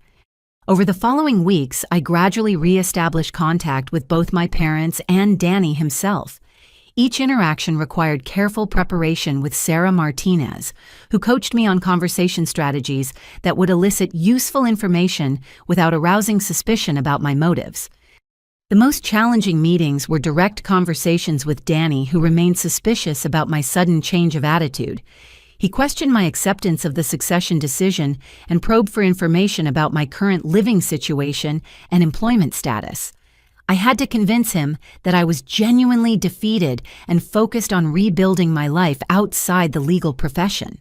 Over the following weeks, I gradually re-established contact with both my parents and Danny himself. Each interaction required careful preparation with Sarah Martinez, who coached me on conversation strategies that would elicit useful information without arousing suspicion about my motives. The most challenging meetings were direct conversations with Danny, who remained suspicious about my sudden change of attitude. He questioned my acceptance of the succession decision and probed for information about my current living situation and employment status. I had to convince him that I was genuinely defeated and focused on rebuilding my life outside the legal profession.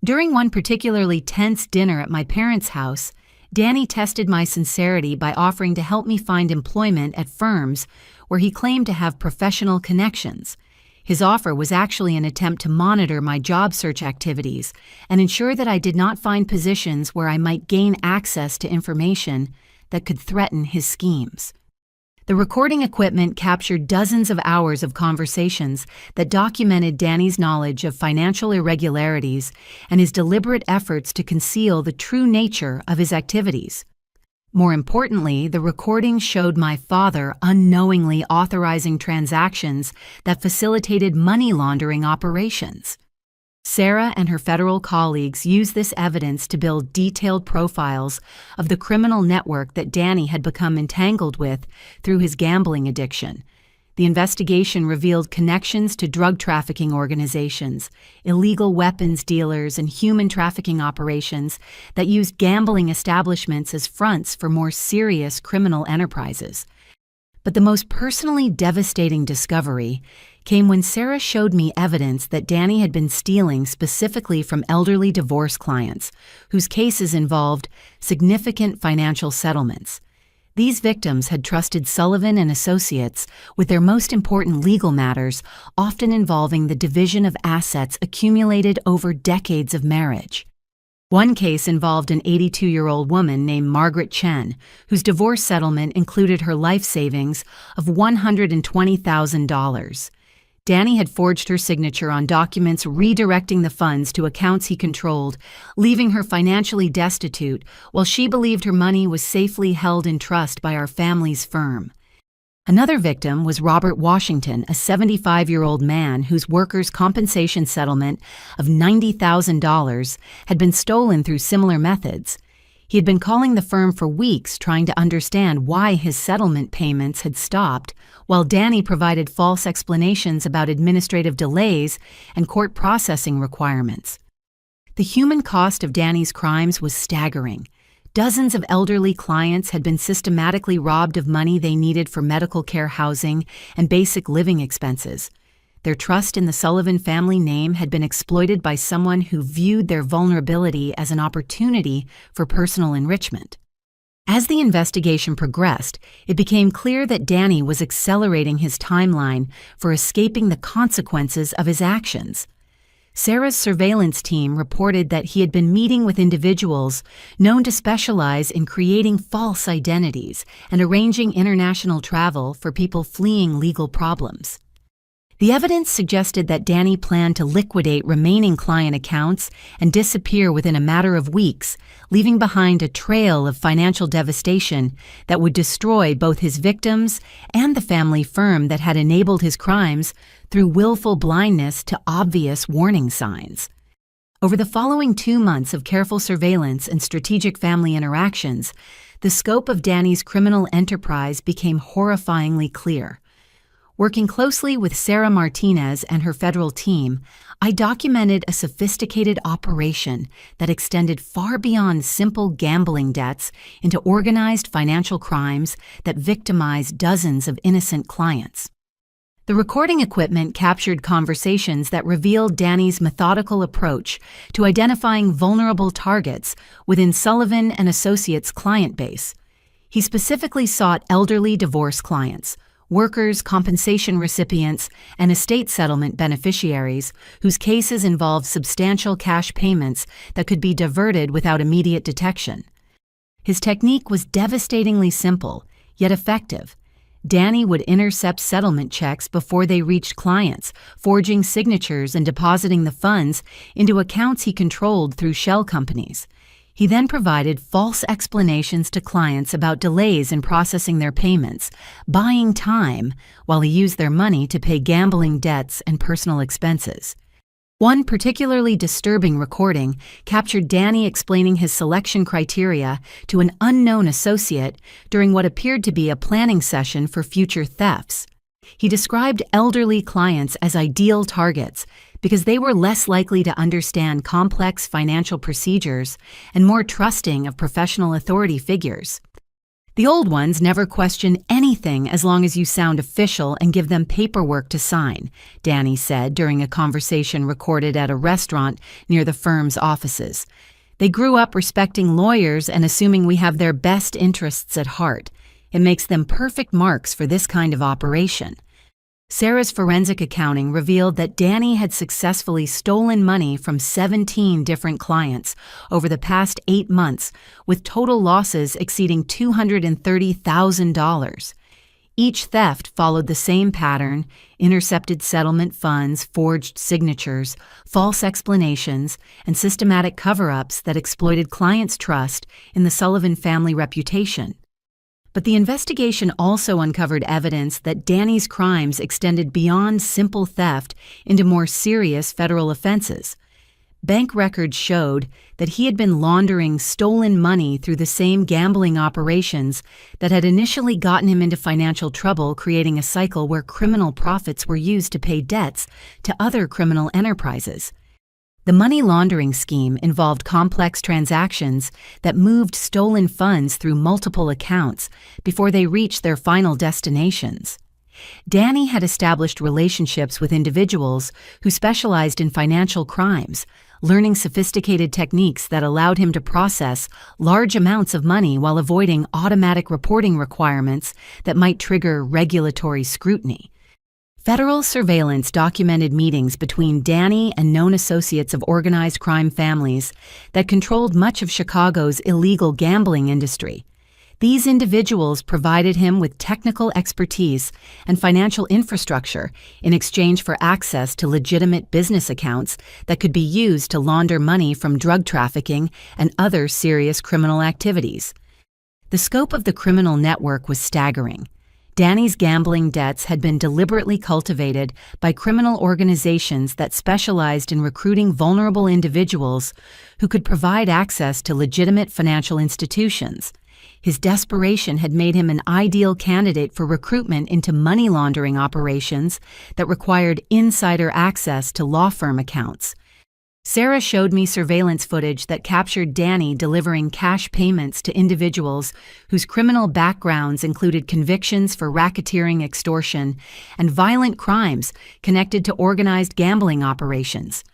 During one particularly tense dinner at my parents' house, Danny tested my sincerity by offering to help me find employment at firms where he claimed to have professional connections. His offer was actually an attempt to monitor my job search activities and ensure that I did not find positions where I might gain access to information that could threaten his schemes. The recording equipment captured dozens of hours of conversations that documented Danny's knowledge of financial irregularities and his deliberate efforts to conceal the true nature of his activities. More importantly, the recording showed my father unknowingly authorizing transactions that facilitated money laundering operations. Sarah and her federal colleagues used this evidence to build detailed profiles of the criminal network that Danny had become entangled with through his gambling addiction. The investigation revealed connections to drug trafficking organizations, illegal weapons dealers, and human trafficking operations that used gambling establishments as fronts for more serious criminal enterprises. But the most personally devastating discovery came when Sarah showed me evidence that Danny had been stealing specifically from elderly divorce clients, whose cases involved significant financial settlements. These victims had trusted Sullivan and Associates with their most important legal matters, often involving the division of assets accumulated over decades of marriage. One case involved an 82-year-old woman named Margaret Chen, whose divorce settlement included her life savings of $120,000. Danny had forged her signature on documents redirecting the funds to accounts he controlled, leaving her financially destitute while she believed her money was safely held in trust by our family's firm. Another victim was Robert Washington, a 75-year-old man whose workers' compensation settlement of $90,000 had been stolen through similar methods. He had been calling the firm for weeks trying to understand why his settlement payments had stopped, while Danny provided false explanations about administrative delays and court processing requirements. The human cost of Danny's crimes was staggering. Dozens of elderly clients had been systematically robbed of money they needed for medical care, housing, and basic living expenses. Their trust in the Sullivan family name had been exploited by someone who viewed their vulnerability as an opportunity for personal enrichment. As the investigation progressed, it became clear that Danny was accelerating his timeline for escaping the consequences of his actions. Sarah's surveillance team reported that he had been meeting with individuals known to specialize in creating false identities and arranging international travel for people fleeing legal problems. The evidence suggested that Danny planned to liquidate remaining client accounts and disappear within a matter of weeks, leaving behind a trail of financial devastation that would destroy both his victims and the family firm that had enabled his crimes through willful blindness to obvious warning signs. Over the following 2 months of careful surveillance and strategic family interactions, the scope of Danny's criminal enterprise became horrifyingly clear. Working closely with Sarah Martinez and her federal team, I documented a sophisticated operation that extended far beyond simple gambling debts into organized financial crimes that victimized dozens of innocent clients. The recording equipment captured conversations that revealed Danny's methodical approach to identifying vulnerable targets within Sullivan and Associates' client base. He specifically sought elderly divorce clients, workers' compensation recipients, and estate settlement beneficiaries whose cases involved substantial cash payments that could be diverted without immediate detection. His technique was devastatingly simple, yet effective. Danny would intercept settlement checks before they reached clients, forging signatures and depositing the funds into accounts he controlled through shell companies. He then provided false explanations to clients about delays in processing their payments, buying time while he used their money to pay gambling debts and personal expenses. One particularly disturbing recording captured Danny explaining his selection criteria to an unknown associate during what appeared to be a planning session for future thefts. He described elderly clients as ideal targets because they were less likely to understand complex financial procedures and more trusting of professional authority figures. The old ones never question anything as long as you sound official and give them paperwork to sign, Danny said during a conversation recorded at a restaurant near the firm's offices. They grew up respecting lawyers and assuming we have their best interests at heart. It makes them perfect marks for this kind of operation. Sarah's forensic accounting revealed that Danny had successfully stolen money from 17 different clients over the past 8 months, with total losses exceeding $230,000. Each theft followed the same pattern: intercepted settlement funds, forged signatures, false explanations, and systematic cover-ups that exploited clients' trust in the Sullivan family reputation. But the investigation also uncovered evidence that Danny's crimes extended beyond simple theft into more serious federal offenses. Bank records showed that he had been laundering stolen money through the same gambling operations that had initially gotten him into financial trouble, creating a cycle where criminal profits were used to pay debts to other criminal enterprises. The money laundering scheme involved complex transactions that moved stolen funds through multiple accounts before they reached their final destinations. Danny had established relationships with individuals who specialized in financial crimes, learning sophisticated techniques that allowed him to process large amounts of money while avoiding automatic reporting requirements that might trigger regulatory scrutiny. Federal surveillance documented meetings between Danny and known associates of organized crime families that controlled much of Chicago's illegal gambling industry. These individuals provided him with technical expertise and financial infrastructure in exchange for access to legitimate business accounts that could be used to launder money from drug trafficking and other serious criminal activities. The scope of the criminal network was staggering. Danny's gambling debts had been deliberately cultivated by criminal organizations that specialized in recruiting vulnerable individuals who could provide access to legitimate financial institutions. His desperation had made him an ideal candidate for recruitment into money laundering operations that required insider access to law firm accounts. Sarah showed me surveillance footage that captured Danny delivering cash payments to individuals whose criminal backgrounds included convictions for racketeering, extortion, and violent crimes connected to organized gambling operations.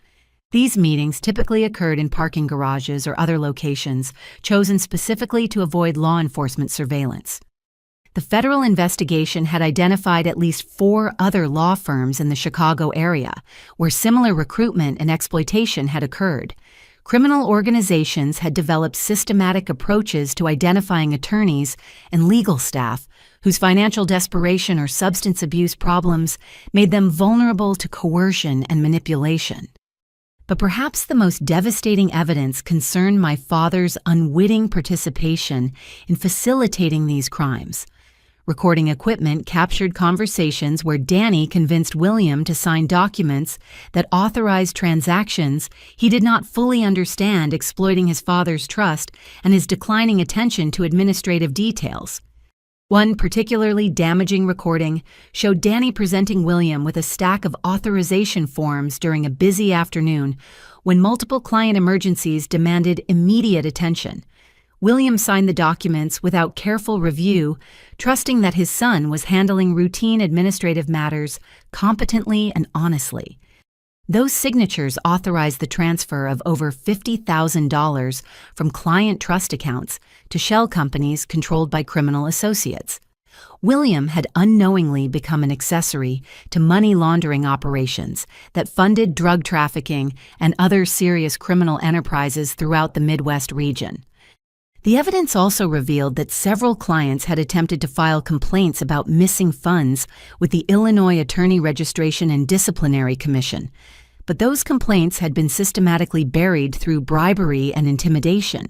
These meetings typically occurred in parking garages or other locations chosen specifically to avoid law enforcement surveillance. The federal investigation had identified at least 4 other law firms in the Chicago area where similar recruitment and exploitation had occurred. Criminal organizations had developed systematic approaches to identifying attorneys and legal staff whose financial desperation or substance abuse problems made them vulnerable to coercion and manipulation. But perhaps the most devastating evidence concerned my father's unwitting participation in facilitating these crimes. Recording equipment captured conversations where Danny convinced William to sign documents that authorized transactions he did not fully understand, exploiting his father's trust and his declining attention to administrative details. One particularly damaging recording showed Danny presenting William with a stack of authorization forms during a busy afternoon when multiple client emergencies demanded immediate attention. William signed the documents without careful review, trusting that his son was handling routine administrative matters competently and honestly. Those signatures authorized the transfer of over $50,000 from client trust accounts to shell companies controlled by criminal associates. William had unknowingly become an accessory to money laundering operations that funded drug trafficking and other serious criminal enterprises throughout the Midwest region. The evidence also revealed that several clients had attempted to file complaints about missing funds with the Illinois Attorney Registration and Disciplinary Commission, but those complaints had been systematically buried through bribery and intimidation.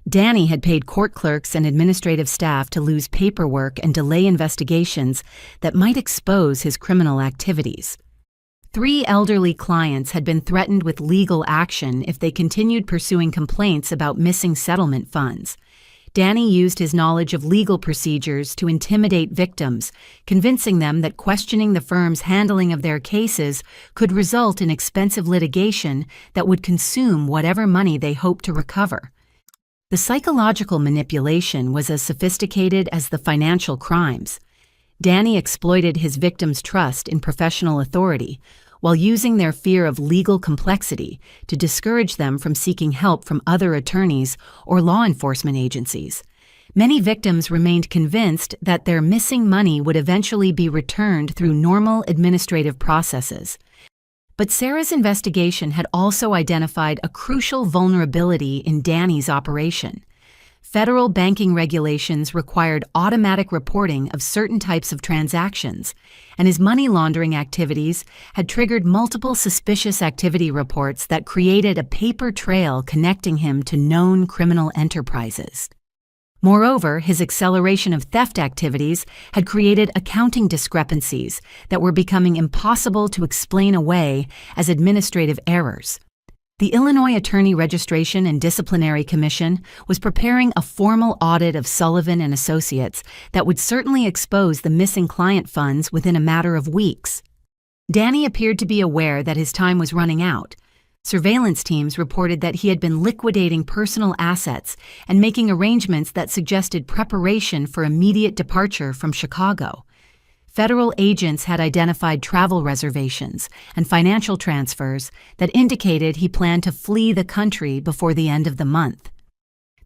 Danny had paid court clerks and administrative staff to lose paperwork and delay investigations that might expose his criminal activities. 3 elderly clients had been threatened with legal action if they continued pursuing complaints about missing settlement funds. Danny used his knowledge of legal procedures to intimidate victims, convincing them that questioning the firm's handling of their cases could result in expensive litigation that would consume whatever money they hoped to recover. The psychological manipulation was as sophisticated as the financial crimes. Danny exploited his victims' trust in professional authority while using their fear of legal complexity to discourage them from seeking help from other attorneys or law enforcement agencies. Many victims remained convinced that their missing money would eventually be returned through normal administrative processes. But Sarah's investigation had also identified a crucial vulnerability in Danny's operation. Federal banking regulations required automatic reporting of certain types of transactions, and his money laundering activities had triggered multiple suspicious activity reports that created a paper trail connecting him to known criminal enterprises. Moreover, his acceleration of theft activities had created accounting discrepancies that were becoming impossible to explain away as administrative errors. The Illinois Attorney Registration and Disciplinary Commission was preparing a formal audit of Sullivan and Associates that would certainly expose the missing client funds within a matter of weeks. Danny appeared to be aware that his time was running out. Surveillance teams reported that he had been liquidating personal assets and making arrangements that suggested preparation for immediate departure from Chicago. Federal agents had identified travel reservations and financial transfers that indicated he planned to flee the country before the end of the month.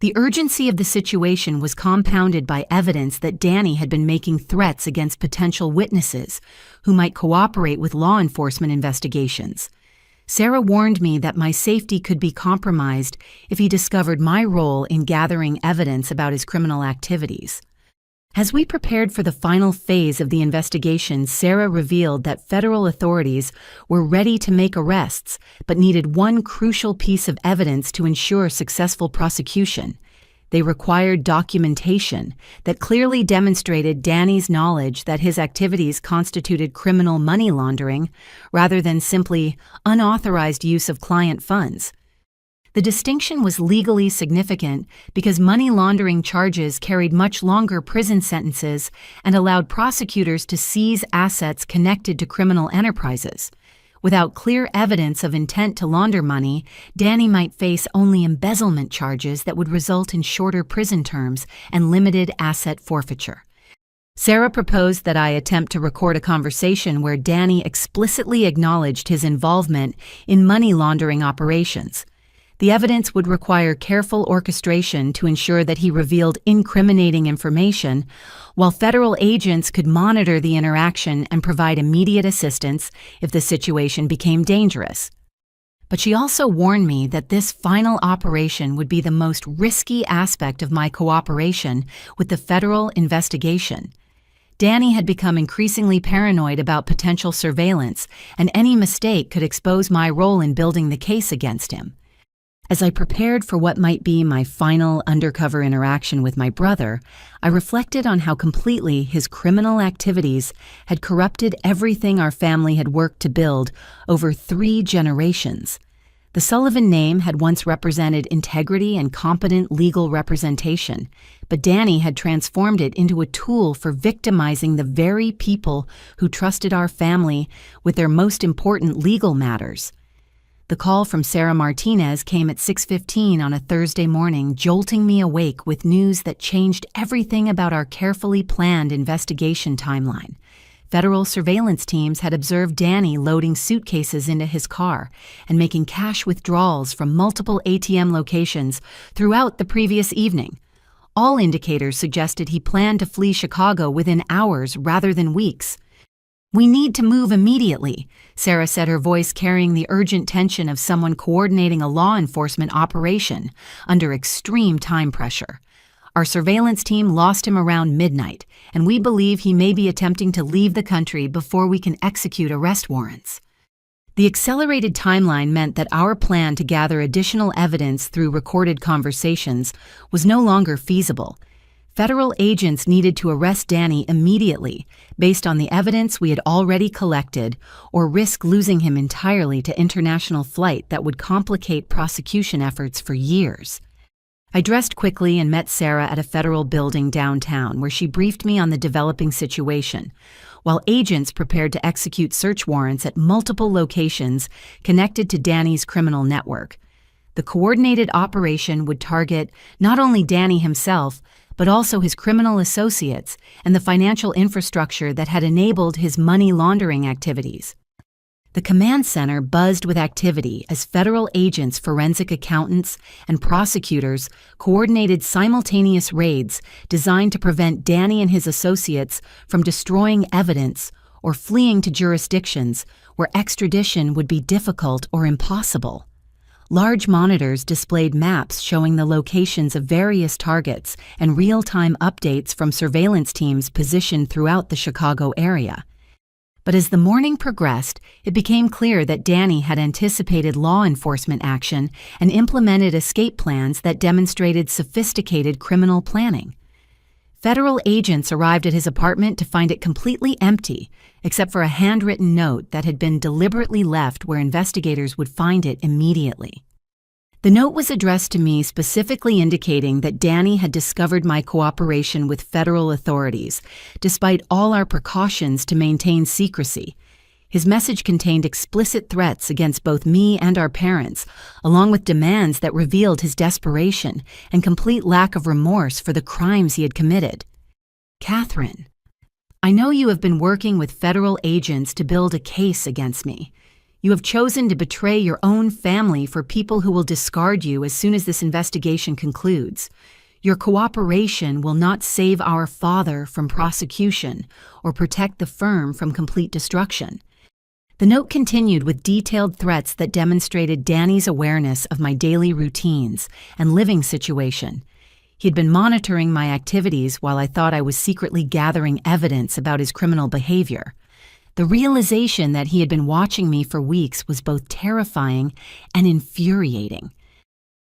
The urgency of the situation was compounded by evidence that Danny had been making threats against potential witnesses who might cooperate with law enforcement investigations. Sarah warned me that my safety could be compromised if he discovered my role in gathering evidence about his criminal activities. As we prepared for the final phase of the investigation, Sarah revealed that federal authorities were ready to make arrests, but needed one crucial piece of evidence to ensure successful prosecution. They required documentation that clearly demonstrated Danny's knowledge that his activities constituted criminal money laundering rather than simply unauthorized use of client funds. The distinction was legally significant because money laundering charges carried much longer prison sentences and allowed prosecutors to seize assets connected to criminal enterprises. Without clear evidence of intent to launder money, Danny might face only embezzlement charges that would result in shorter prison terms and limited asset forfeiture. Sarah proposed that I attempt to record a conversation where Danny explicitly acknowledged his involvement in money laundering operations. The evidence would require careful orchestration to ensure that he revealed incriminating information, while federal agents could monitor the interaction and provide immediate assistance if the situation became dangerous. But she also warned me that this final operation would be the most risky aspect of my cooperation with the federal investigation. Danny had become increasingly paranoid about potential surveillance, and any mistake could expose my role in building the case against him. As I prepared for what might be my final undercover interaction with my brother, I reflected on how completely his criminal activities had corrupted everything our family had worked to build over 3 generations. The Sullivan name had once represented integrity and competent legal representation, but Danny had transformed it into a tool for victimizing the very people who trusted our family with their most important legal matters. The call from Sarah Martinez came at 6:15 on a Thursday morning, jolting me awake with news that changed everything about our carefully planned investigation timeline. Federal surveillance teams had observed Danny loading suitcases into his car and making cash withdrawals from multiple ATM locations throughout the previous evening. All indicators suggested he planned to flee Chicago within hours rather than weeks. "We need to move immediately," Sarah said, her voice carrying the urgent tension of someone coordinating a law enforcement operation under extreme time pressure. "Our surveillance team lost him around midnight, and we believe he may be attempting to leave the country before we can execute arrest warrants." The accelerated timeline meant that our plan to gather additional evidence through recorded conversations was no longer feasible. Federal agents needed to arrest Danny immediately, based on the evidence we had already collected, or risk losing him entirely to international flight that would complicate prosecution efforts for years. I dressed quickly and met Sarah at a federal building downtown, where she briefed me on the developing situation, while agents prepared to execute search warrants at multiple locations connected to Danny's criminal network. The coordinated operation would target not only Danny himself, but also his criminal associates and the financial infrastructure that had enabled his money laundering activities. The command center buzzed with activity as federal agents, forensic accountants, and prosecutors coordinated simultaneous raids designed to prevent Danny and his associates from destroying evidence or fleeing to jurisdictions where extradition would be difficult or impossible. Large monitors displayed maps showing the locations of various targets and real-time updates from surveillance teams positioned throughout the Chicago area. But as the morning progressed, it became clear that Danny had anticipated law enforcement action and implemented escape plans that demonstrated sophisticated criminal planning. Federal agents arrived at his apartment to find it completely empty, except for a handwritten note that had been deliberately left where investigators would find it immediately. The note was addressed to me, specifically indicating that Danny had discovered my cooperation with federal authorities, despite all our precautions to maintain secrecy. His message contained explicit threats against both me and our parents, along with demands that revealed his desperation and complete lack of remorse for the crimes he had committed. "Catherine, I know you have been working with federal agents to build a case against me. You have chosen to betray your own family for people who will discard you as soon as this investigation concludes. Your cooperation will not save our father from prosecution or protect the firm from complete destruction." The note continued with detailed threats that demonstrated Danny's awareness of my daily routines and living situation. He had been monitoring my activities while I thought I was secretly gathering evidence about his criminal behavior. The realization that he had been watching me for weeks was both terrifying and infuriating.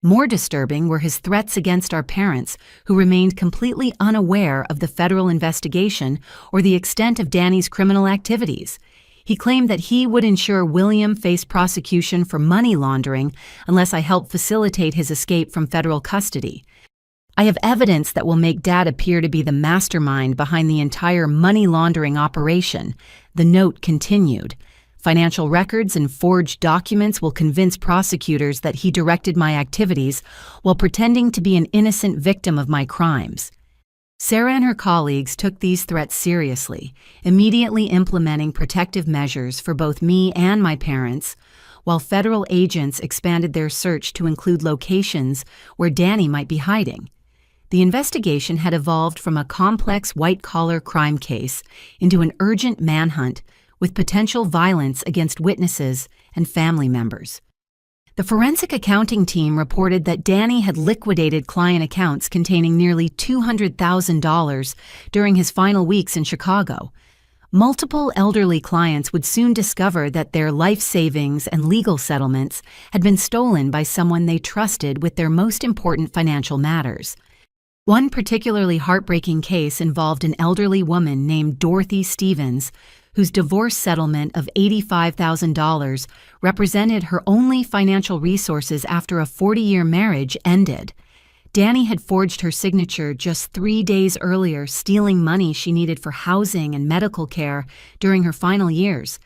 More disturbing were his threats against our parents, who remained completely unaware of the federal investigation or the extent of Danny's criminal activities. He claimed that he would ensure William faced prosecution for money laundering unless I helped facilitate his escape from federal custody. "I have evidence that will make Dad appear to be the mastermind behind the entire money laundering operation," the note continued. "Financial records and forged documents will convince prosecutors that he directed my activities while pretending to be an innocent victim of my crimes." Sarah and her colleagues took these threats seriously, immediately implementing protective measures for both me and my parents, while federal agents expanded their search to include locations where Danny might be hiding. The investigation had evolved from a complex white-collar crime case into an urgent manhunt with potential violence against witnesses and family members. The forensic accounting team reported that Danny had liquidated client accounts containing nearly $200,000 during his final weeks in Chicago. Multiple elderly clients would soon discover that their life savings and legal settlements had been stolen by someone they trusted with their most important financial matters. One particularly heartbreaking case involved an elderly woman named Dorothy Stevens, whose divorce settlement of $85,000 represented her only financial resources after a 40-year marriage ended. Danny had forged her signature just 3 days earlier, stealing money she needed for housing and medical care during her final years.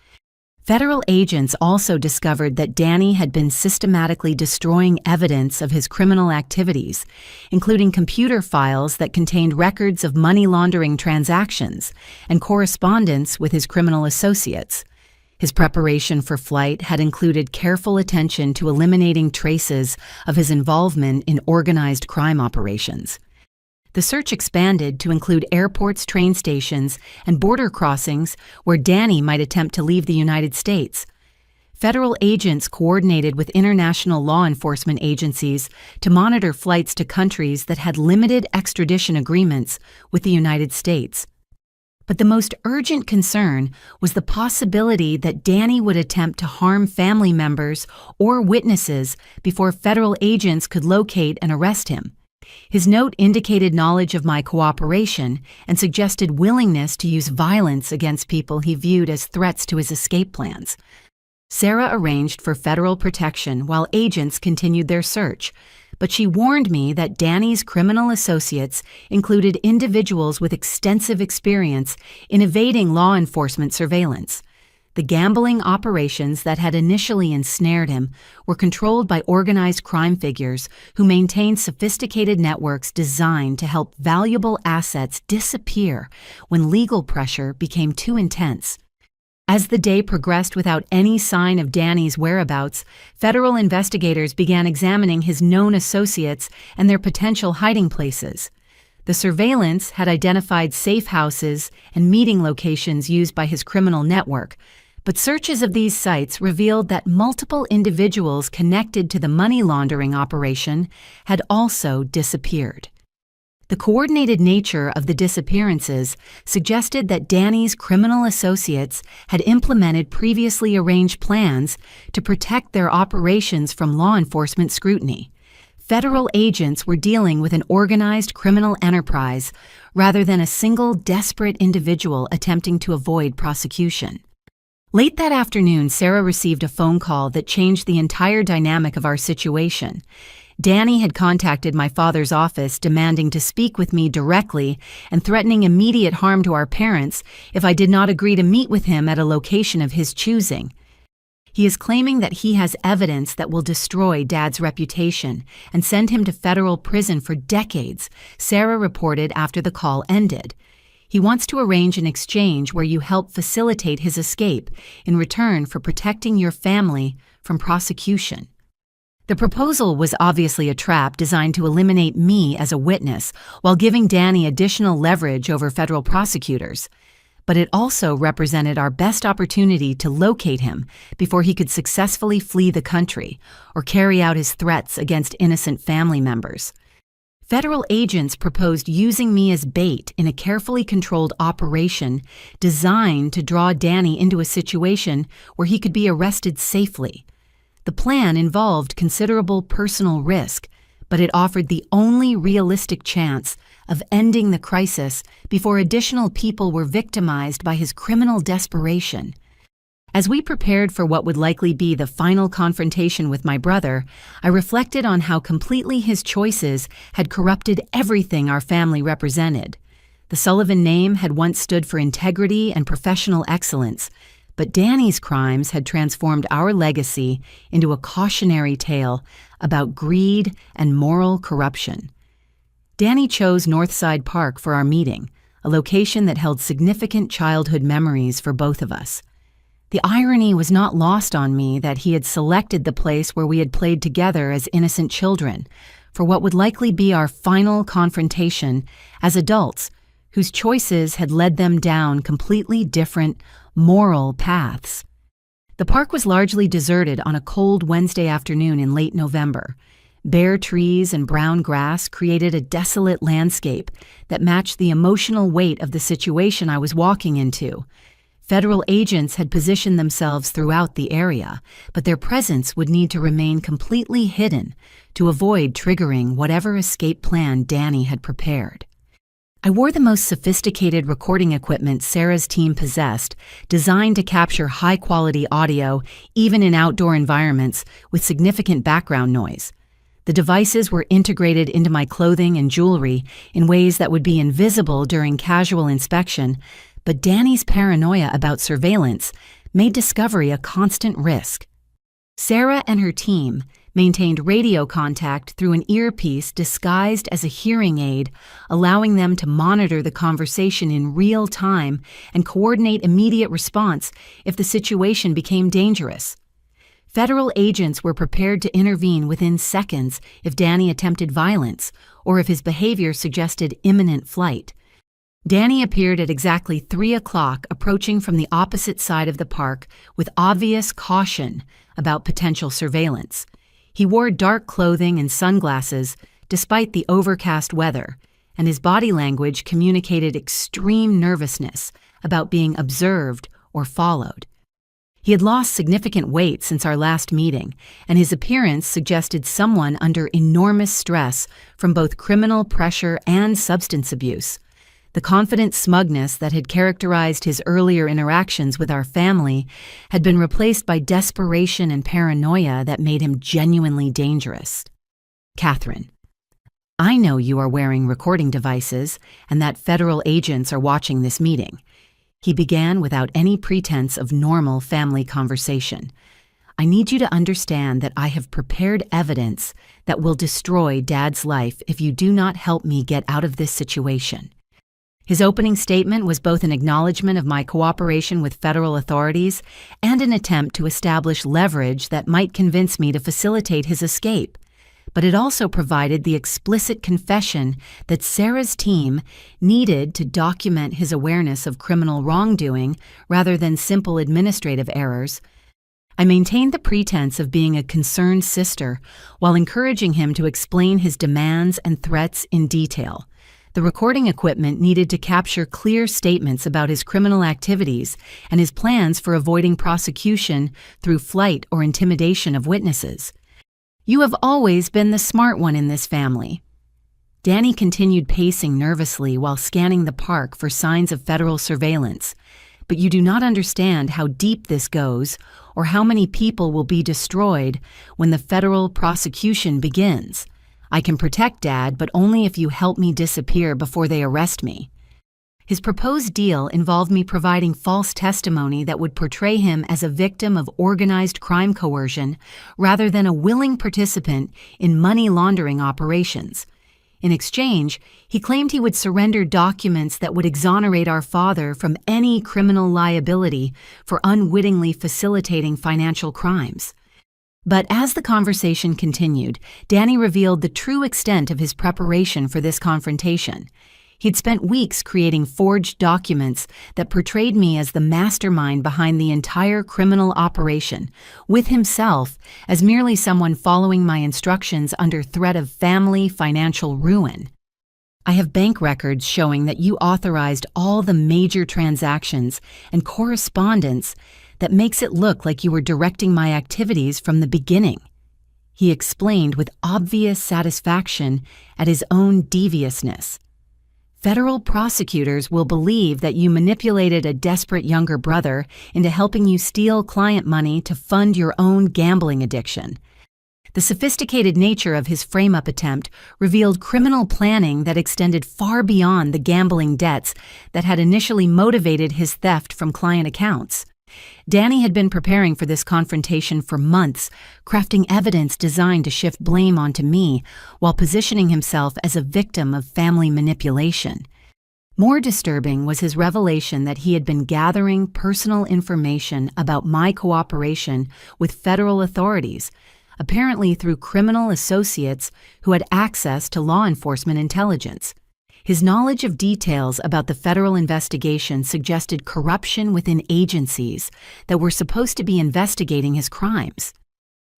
Federal agents also discovered that Danny had been systematically destroying evidence of his criminal activities, including computer files that contained records of money laundering transactions and correspondence with his criminal associates. His preparation for flight had included careful attention to eliminating traces of his involvement in organized crime operations. The search expanded to include airports, train stations, and border crossings where Danny might attempt to leave the United States. Federal agents coordinated with international law enforcement agencies to monitor flights to countries that had limited extradition agreements with the United States. But the most urgent concern was the possibility that Danny would attempt to harm family members or witnesses before federal agents could locate and arrest him. His note indicated knowledge of my cooperation and suggested willingness to use violence against people he viewed as threats to his escape plans. Sarah arranged for federal protection while agents continued their search, but she warned me that Danny's criminal associates included individuals with extensive experience in evading law enforcement surveillance. The gambling operations that had initially ensnared him were controlled by organized crime figures who maintained sophisticated networks designed to help valuable assets disappear when legal pressure became too intense. As the day progressed without any sign of Danny's whereabouts, federal investigators began examining his known associates and their potential hiding places. The surveillance had identified safe houses and meeting locations used by his criminal network, but searches of these sites revealed that multiple individuals connected to the money laundering operation had also disappeared. The coordinated nature of the disappearances suggested that Danny's criminal associates had implemented previously arranged plans to protect their operations from law enforcement scrutiny. Federal agents were dealing with an organized criminal enterprise rather than a single desperate individual attempting to avoid prosecution. Late that afternoon, Sarah received a phone call that changed the entire dynamic of our situation. Danny had contacted my father's office demanding to speak with me directly and threatening immediate harm to our parents if I did not agree to meet with him at a location of his choosing. He is claiming that he has evidence that will destroy Dad's reputation and send him to federal prison for decades, Sarah reported after the call ended. He wants to arrange an exchange where you help facilitate his escape in return for protecting your family from prosecution. The proposal was obviously a trap designed to eliminate me as a witness while giving Danny additional leverage over federal prosecutors. But it also represented our best opportunity to locate him before he could successfully flee the country or carry out his threats against innocent family members. Federal agents proposed using me as bait in a carefully controlled operation designed to draw Danny into a situation where he could be arrested safely. The plan involved considerable personal risk, but it offered the only realistic chance of ending the crisis before additional people were victimized by his criminal desperation. As we prepared for what would likely be the final confrontation with my brother, I reflected on how completely his choices had corrupted everything our family represented. The Sullivan name had once stood for integrity and professional excellence, but Danny's crimes had transformed our legacy into a cautionary tale about greed and moral corruption. Danny chose Northside Park for our meeting, a location that held significant childhood memories for both of us. The irony was not lost on me that he had selected the place where we had played together as innocent children for what would likely be our final confrontation as adults whose choices had led them down completely different moral paths. The park was largely deserted on a cold Wednesday afternoon in late November. Bare trees and brown grass created a desolate landscape that matched the emotional weight of the situation I was walking into. Federal agents had positioned themselves throughout the area, but their presence would need to remain completely hidden to avoid triggering whatever escape plan Danny had prepared. I wore the most sophisticated recording equipment Sarah's team possessed, designed to capture high-quality audio even in outdoor environments with significant background noise. The devices were integrated into my clothing and jewelry in ways that would be invisible during casual inspection, but Danny's paranoia about surveillance made discovery a constant risk. Sarah and her team maintained radio contact through an earpiece disguised as a hearing aid, allowing them to monitor the conversation in real time and coordinate immediate response if the situation became dangerous. Federal agents were prepared to intervene within seconds if Danny attempted violence or if his behavior suggested imminent flight. Danny appeared at exactly 3 o'clock, approaching from the opposite side of the park with obvious caution about potential surveillance. He wore dark clothing and sunglasses despite the overcast weather, and his body language communicated extreme nervousness about being observed or followed. He had lost significant weight since our last meeting, and his appearance suggested someone under enormous stress from both criminal pressure and substance abuse. The confident smugness that had characterized his earlier interactions with our family had been replaced by desperation and paranoia that made him genuinely dangerous. Catherine, I know you are wearing recording devices and that federal agents are watching this meeting. He began without any pretense of normal family conversation. I need you to understand that I have prepared evidence that will destroy Dad's life if you do not help me get out of this situation. His opening statement was both an acknowledgement of my cooperation with federal authorities and an attempt to establish leverage that might convince me to facilitate his escape. But it also provided the explicit confession that Sarah's team needed to document his awareness of criminal wrongdoing rather than simple administrative errors. I maintained the pretense of being a concerned sister while encouraging him to explain his demands and threats in detail. The recording equipment needed to capture clear statements about his criminal activities and his plans for avoiding prosecution through flight or intimidation of witnesses. You have always been the smart one in this family. Danny continued pacing nervously while scanning the park for signs of federal surveillance. But you do not understand how deep this goes or how many people will be destroyed when the federal prosecution begins. I can protect Dad, but only if you help me disappear before they arrest me. His proposed deal involved me providing false testimony that would portray him as a victim of organized crime coercion rather than a willing participant in money laundering operations. In exchange, he claimed he would surrender documents that would exonerate our father from any criminal liability for unwittingly facilitating financial crimes. But as the conversation continued, Danny revealed the true extent of his preparation for this confrontation. He'd spent weeks creating forged documents that portrayed me as the mastermind behind the entire criminal operation, with himself as merely someone following my instructions under threat of family financial ruin. I have bank records showing that you authorized all the major transactions and correspondence that makes it look like you were directing my activities from the beginning. He explained with obvious satisfaction at his own deviousness. Federal prosecutors will believe that you manipulated a desperate younger brother into helping you steal client money to fund your own gambling addiction. The sophisticated nature of his frame-up attempt revealed criminal planning that extended far beyond the gambling debts that had initially motivated his theft from client accounts. Danny had been preparing for this confrontation for months, crafting evidence designed to shift blame onto me while positioning himself as a victim of family manipulation. More disturbing was his revelation that he had been gathering personal information about my cooperation with federal authorities, apparently through criminal associates who had access to law enforcement intelligence. His knowledge of details about the federal investigation suggested corruption within agencies that were supposed to be investigating his crimes.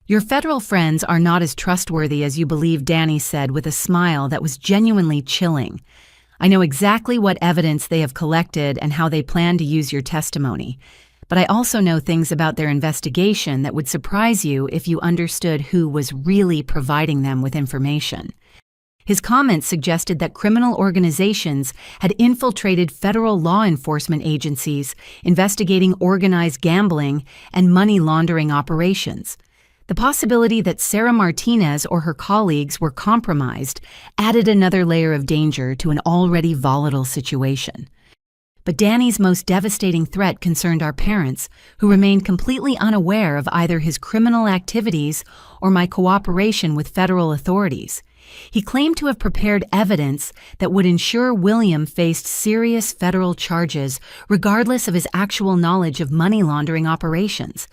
Your federal friends are not as trustworthy as you believe, Danny said with a smile that was genuinely chilling. I know exactly what evidence they have collected and how they plan to use your testimony. But I also know things about their investigation that would surprise you if you understood who was really providing them with information. His comments suggested that criminal organizations had infiltrated federal law enforcement agencies investigating organized gambling and money laundering operations. The possibility that Sarah Martinez or her colleagues were compromised added another layer of danger to an already volatile situation. But Danny's most devastating threat concerned our parents, who remained completely unaware of either his criminal activities or my cooperation with federal authorities. He claimed to have prepared evidence that would ensure William faced serious federal charges regardless of his actual knowledge of money laundering operations.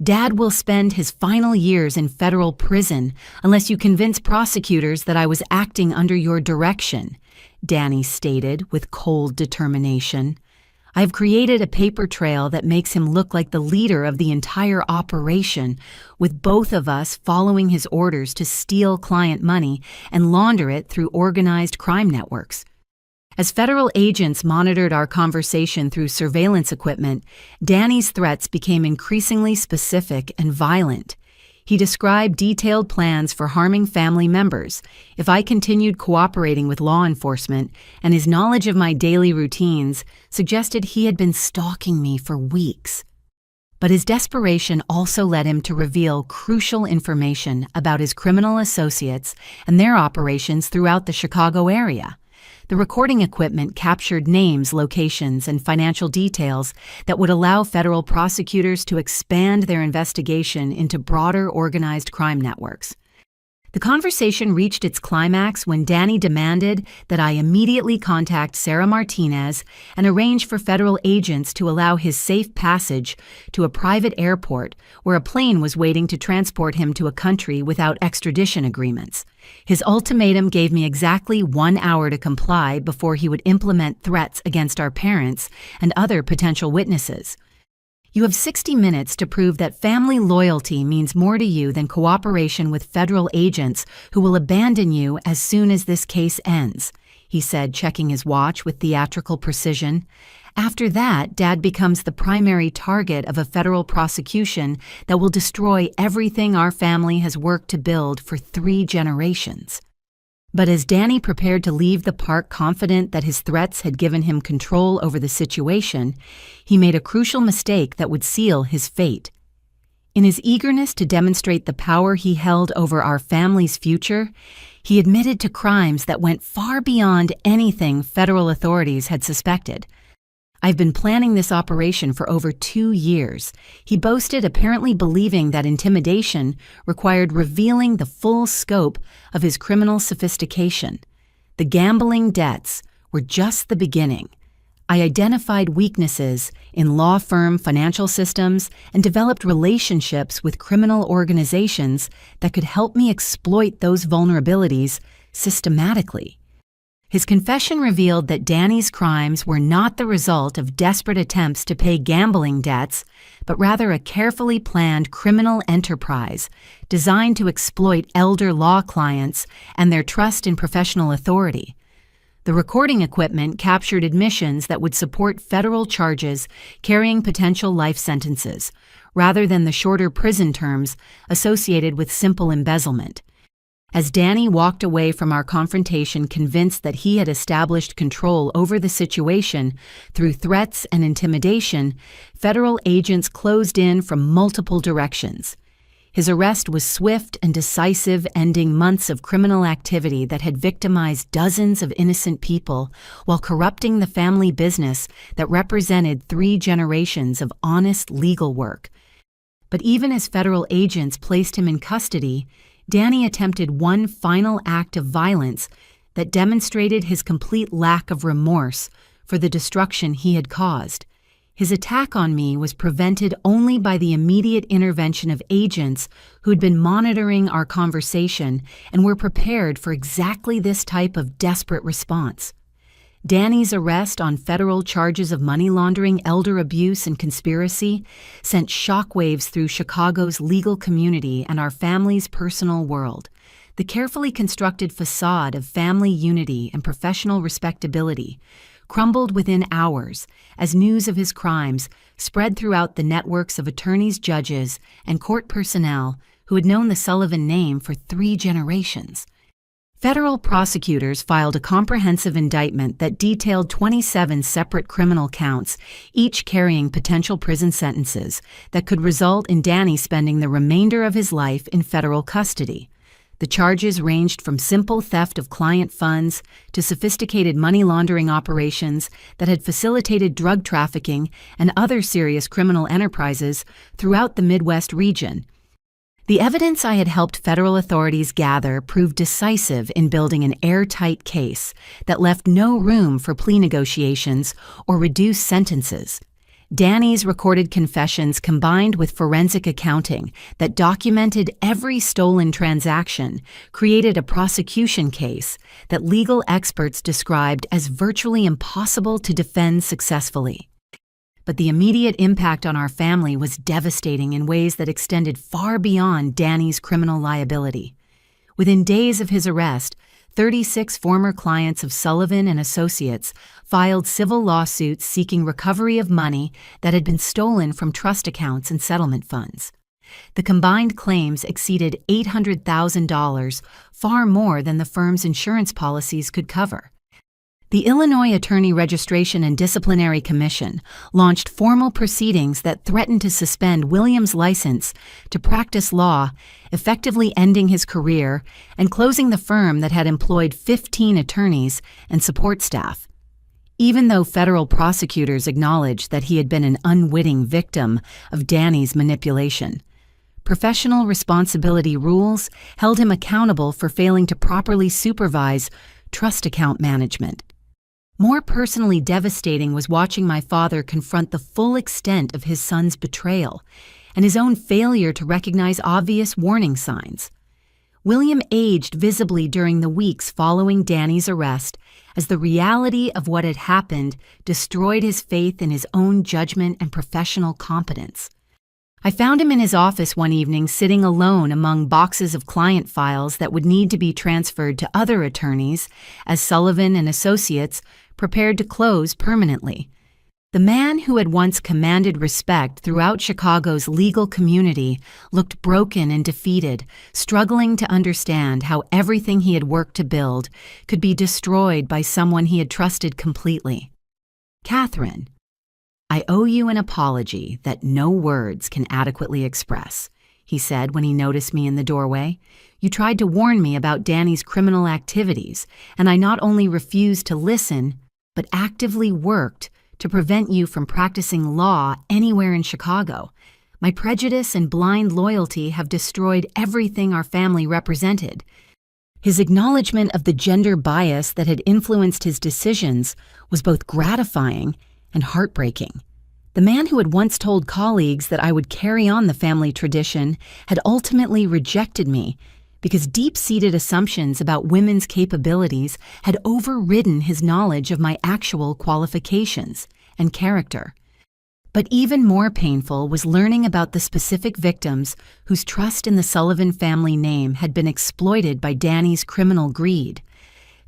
Dad will spend his final years in federal prison unless you convince prosecutors that I was acting under your direction, Danny stated with cold determination. I have created a paper trail that makes him look like the leader of the entire operation, with both of us following his orders to steal client money and launder it through organized crime networks. As federal agents monitored our conversation through surveillance equipment, Danny's threats became increasingly specific and violent. He described detailed plans for harming family members if I continued cooperating with law enforcement, and his knowledge of my daily routines suggested he had been stalking me for weeks. But his desperation also led him to reveal crucial information about his criminal associates and their operations throughout the Chicago area. The recording equipment captured names, locations, and financial details that would allow federal prosecutors to expand their investigation into broader organized crime networks. The conversation reached its climax when Danny demanded that I immediately contact Sarah Martinez and arrange for federal agents to allow his safe passage to a private airport where a plane was waiting to transport him to a country without extradition agreements. His ultimatum gave me exactly 1 hour to comply before he would implement threats against our parents and other potential witnesses. You have 60 minutes to prove that family loyalty means more to you than cooperation with federal agents who will abandon you as soon as this case ends, he said, checking his watch with theatrical precision. After that, Dad becomes the primary target of a federal prosecution that will destroy everything our family has worked to build for 3 generations. But as Danny prepared to leave the park confident that his threats had given him control over the situation, he made a crucial mistake that would seal his fate. In his eagerness to demonstrate the power he held over our family's future, he admitted to crimes that went far beyond anything federal authorities had suspected. I've been planning this operation for over 2 years, he boasted, apparently believing that intimidation required revealing the full scope of his criminal sophistication. The gambling debts were just the beginning. I identified weaknesses in law firm financial systems and developed relationships with criminal organizations that could help me exploit those vulnerabilities systematically. His confession revealed that Danny's crimes were not the result of desperate attempts to pay gambling debts, but rather a carefully planned criminal enterprise designed to exploit elder law clients and their trust in professional authority. The recording equipment captured admissions that would support federal charges carrying potential life sentences, rather than the shorter prison terms associated with simple embezzlement. As Danny walked away from our confrontation convinced that he had established control over the situation through threats and intimidation, federal agents closed in from multiple directions. His arrest was swift and decisive, ending months of criminal activity that had victimized dozens of innocent people while corrupting the family business that represented 3 generations of honest legal work. But even as federal agents placed him in custody, Danny attempted one final act of violence that demonstrated his complete lack of remorse for the destruction he had caused. His attack on me was prevented only by the immediate intervention of agents who'd been monitoring our conversation and were prepared for exactly this type of desperate response. Danny's arrest on federal charges of money laundering, elder abuse, and conspiracy sent shockwaves through Chicago's legal community and our family's personal world. The carefully constructed facade of family unity and professional respectability crumbled within hours as news of his crimes spread throughout the networks of attorneys, judges, and court personnel who had known the Sullivan name for 3 generations. Federal prosecutors filed a comprehensive indictment that detailed 27 separate criminal counts, each carrying potential prison sentences that could result in Danny spending the remainder of his life in federal custody. The charges ranged from simple theft of client funds to sophisticated money laundering operations that had facilitated drug trafficking and other serious criminal enterprises throughout the Midwest region. The evidence I had helped federal authorities gather proved decisive in building an airtight case that left no room for plea negotiations or reduced sentences. Danny's recorded confessions combined with forensic accounting that documented every stolen transaction created a prosecution case that legal experts described as virtually impossible to defend successfully. But the immediate impact on our family was devastating in ways that extended far beyond Danny's criminal liability. Within days of his arrest, 36 former clients of Sullivan and Associates filed civil lawsuits seeking recovery of money that had been stolen from trust accounts and settlement funds. The combined claims exceeded $800,000, far more than the firm's insurance policies could cover. The Illinois Attorney Registration and Disciplinary Commission launched formal proceedings that threatened to suspend Williams' license to practice law, effectively ending his career and closing the firm that had employed 15 attorneys and support staff. Even though federal prosecutors acknowledged that he had been an unwitting victim of Danny's manipulation, professional responsibility rules held him accountable for failing to properly supervise trust account management. More personally devastating was watching my father confront the full extent of his son's betrayal and his own failure to recognize obvious warning signs. William aged visibly during the weeks following Danny's arrest as the reality of what had happened destroyed his faith in his own judgment and professional competence. I found him in his office one evening sitting alone among boxes of client files that would need to be transferred to other attorneys as Sullivan and Associates prepared to close permanently. The man who had once commanded respect throughout Chicago's legal community looked broken and defeated, struggling to understand how everything he had worked to build could be destroyed by someone he had trusted completely. "Catherine, I owe you an apology that no words can adequately express," he said when he noticed me in the doorway. "You tried to warn me about Danny's criminal activities, and I not only refused to listen, but actively worked to prevent you from practicing law anywhere in Chicago. My prejudice and blind loyalty have destroyed everything our family represented." His acknowledgement of the gender bias that had influenced his decisions was both gratifying and heartbreaking. The man who had once told colleagues that I would carry on the family tradition had ultimately rejected me because deep-seated assumptions about women's capabilities had overridden his knowledge of my actual qualifications and character. But even more painful was learning about the specific victims whose trust in the Sullivan family name had been exploited by Danny's criminal greed.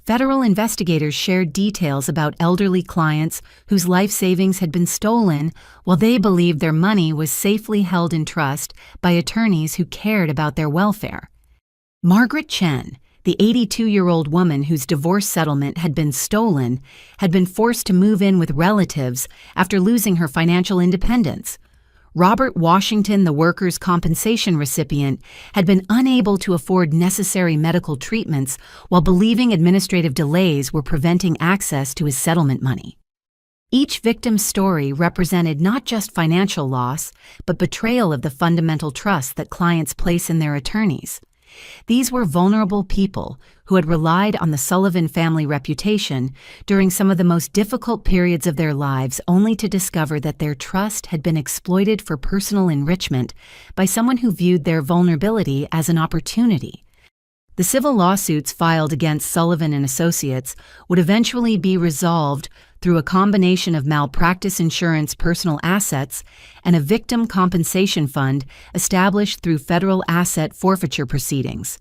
Federal investigators shared details about elderly clients whose life savings had been stolen while they believed their money was safely held in trust by attorneys who cared about their welfare. Margaret Chen, the 82-year-old woman whose divorce settlement had been stolen, had been forced to move in with relatives after losing her financial independence. Robert Washington, the workers' compensation recipient, had been unable to afford necessary medical treatments while believing administrative delays were preventing access to his settlement money. Each victim's story represented not just financial loss, but betrayal of the fundamental trust that clients place in their attorneys. These were vulnerable people who had relied on the Sullivan family reputation during some of the most difficult periods of their lives, only to discover that their trust had been exploited for personal enrichment by someone who viewed their vulnerability as an opportunity. The civil lawsuits filed against Sullivan and Associates would eventually be resolved through a combination of malpractice insurance personal assets and a victim compensation fund established through federal asset forfeiture proceedings.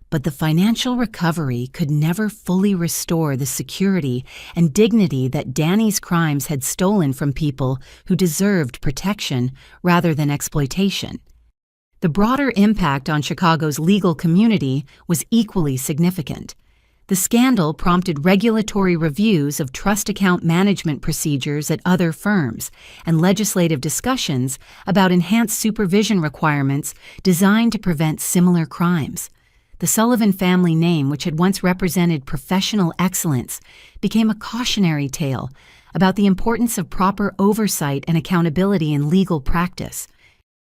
But the financial recovery could never fully restore the security and dignity that Danny's crimes had stolen from people who deserved protection rather than exploitation. The broader impact on Chicago's legal community was equally significant. The scandal prompted regulatory reviews of trust account management procedures at other firms and legislative discussions about enhanced supervision requirements designed to prevent similar crimes. The Sullivan family name, which had once represented professional excellence, became a cautionary tale about the importance of proper oversight and accountability in legal practice.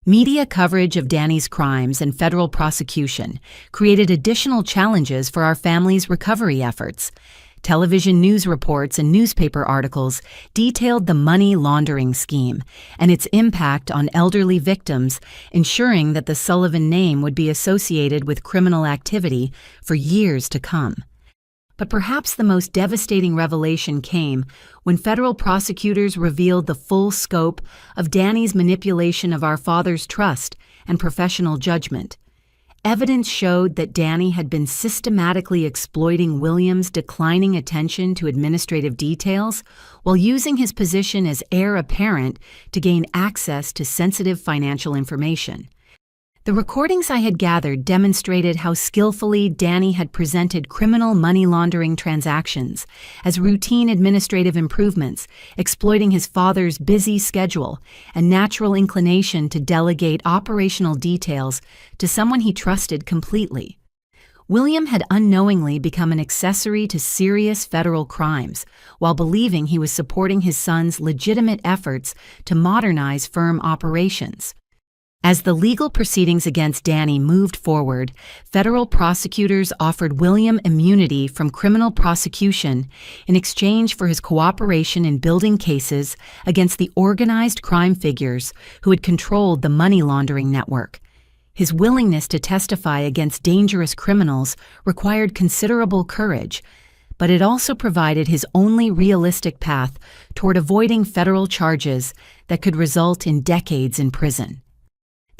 Media coverage of Danny's crimes and federal prosecution created additional challenges for our family's recovery efforts. Television news reports and newspaper articles detailed the money laundering scheme and its impact on elderly victims, ensuring that the Sullivan name would be associated with criminal activity for years to come. But perhaps the most devastating revelation came when federal prosecutors revealed the full scope of Danny's manipulation of our father's trust and professional judgment. Evidence showed that Danny had been systematically exploiting William's declining attention to administrative details while using his position as heir apparent to gain access to sensitive financial information. The recordings I had gathered demonstrated how skillfully Danny had presented criminal money laundering transactions as routine administrative improvements, exploiting his father's busy schedule and natural inclination to delegate operational details to someone he trusted completely. William had unknowingly become an accessory to serious federal crimes while believing he was supporting his son's legitimate efforts to modernize firm operations. As the legal proceedings against Danny moved forward, federal prosecutors offered William immunity from criminal prosecution in exchange for his cooperation in building cases against the organized crime figures who had controlled the money laundering network. His willingness to testify against dangerous criminals required considerable courage, but it also provided his only realistic path toward avoiding federal charges that could result in decades in prison.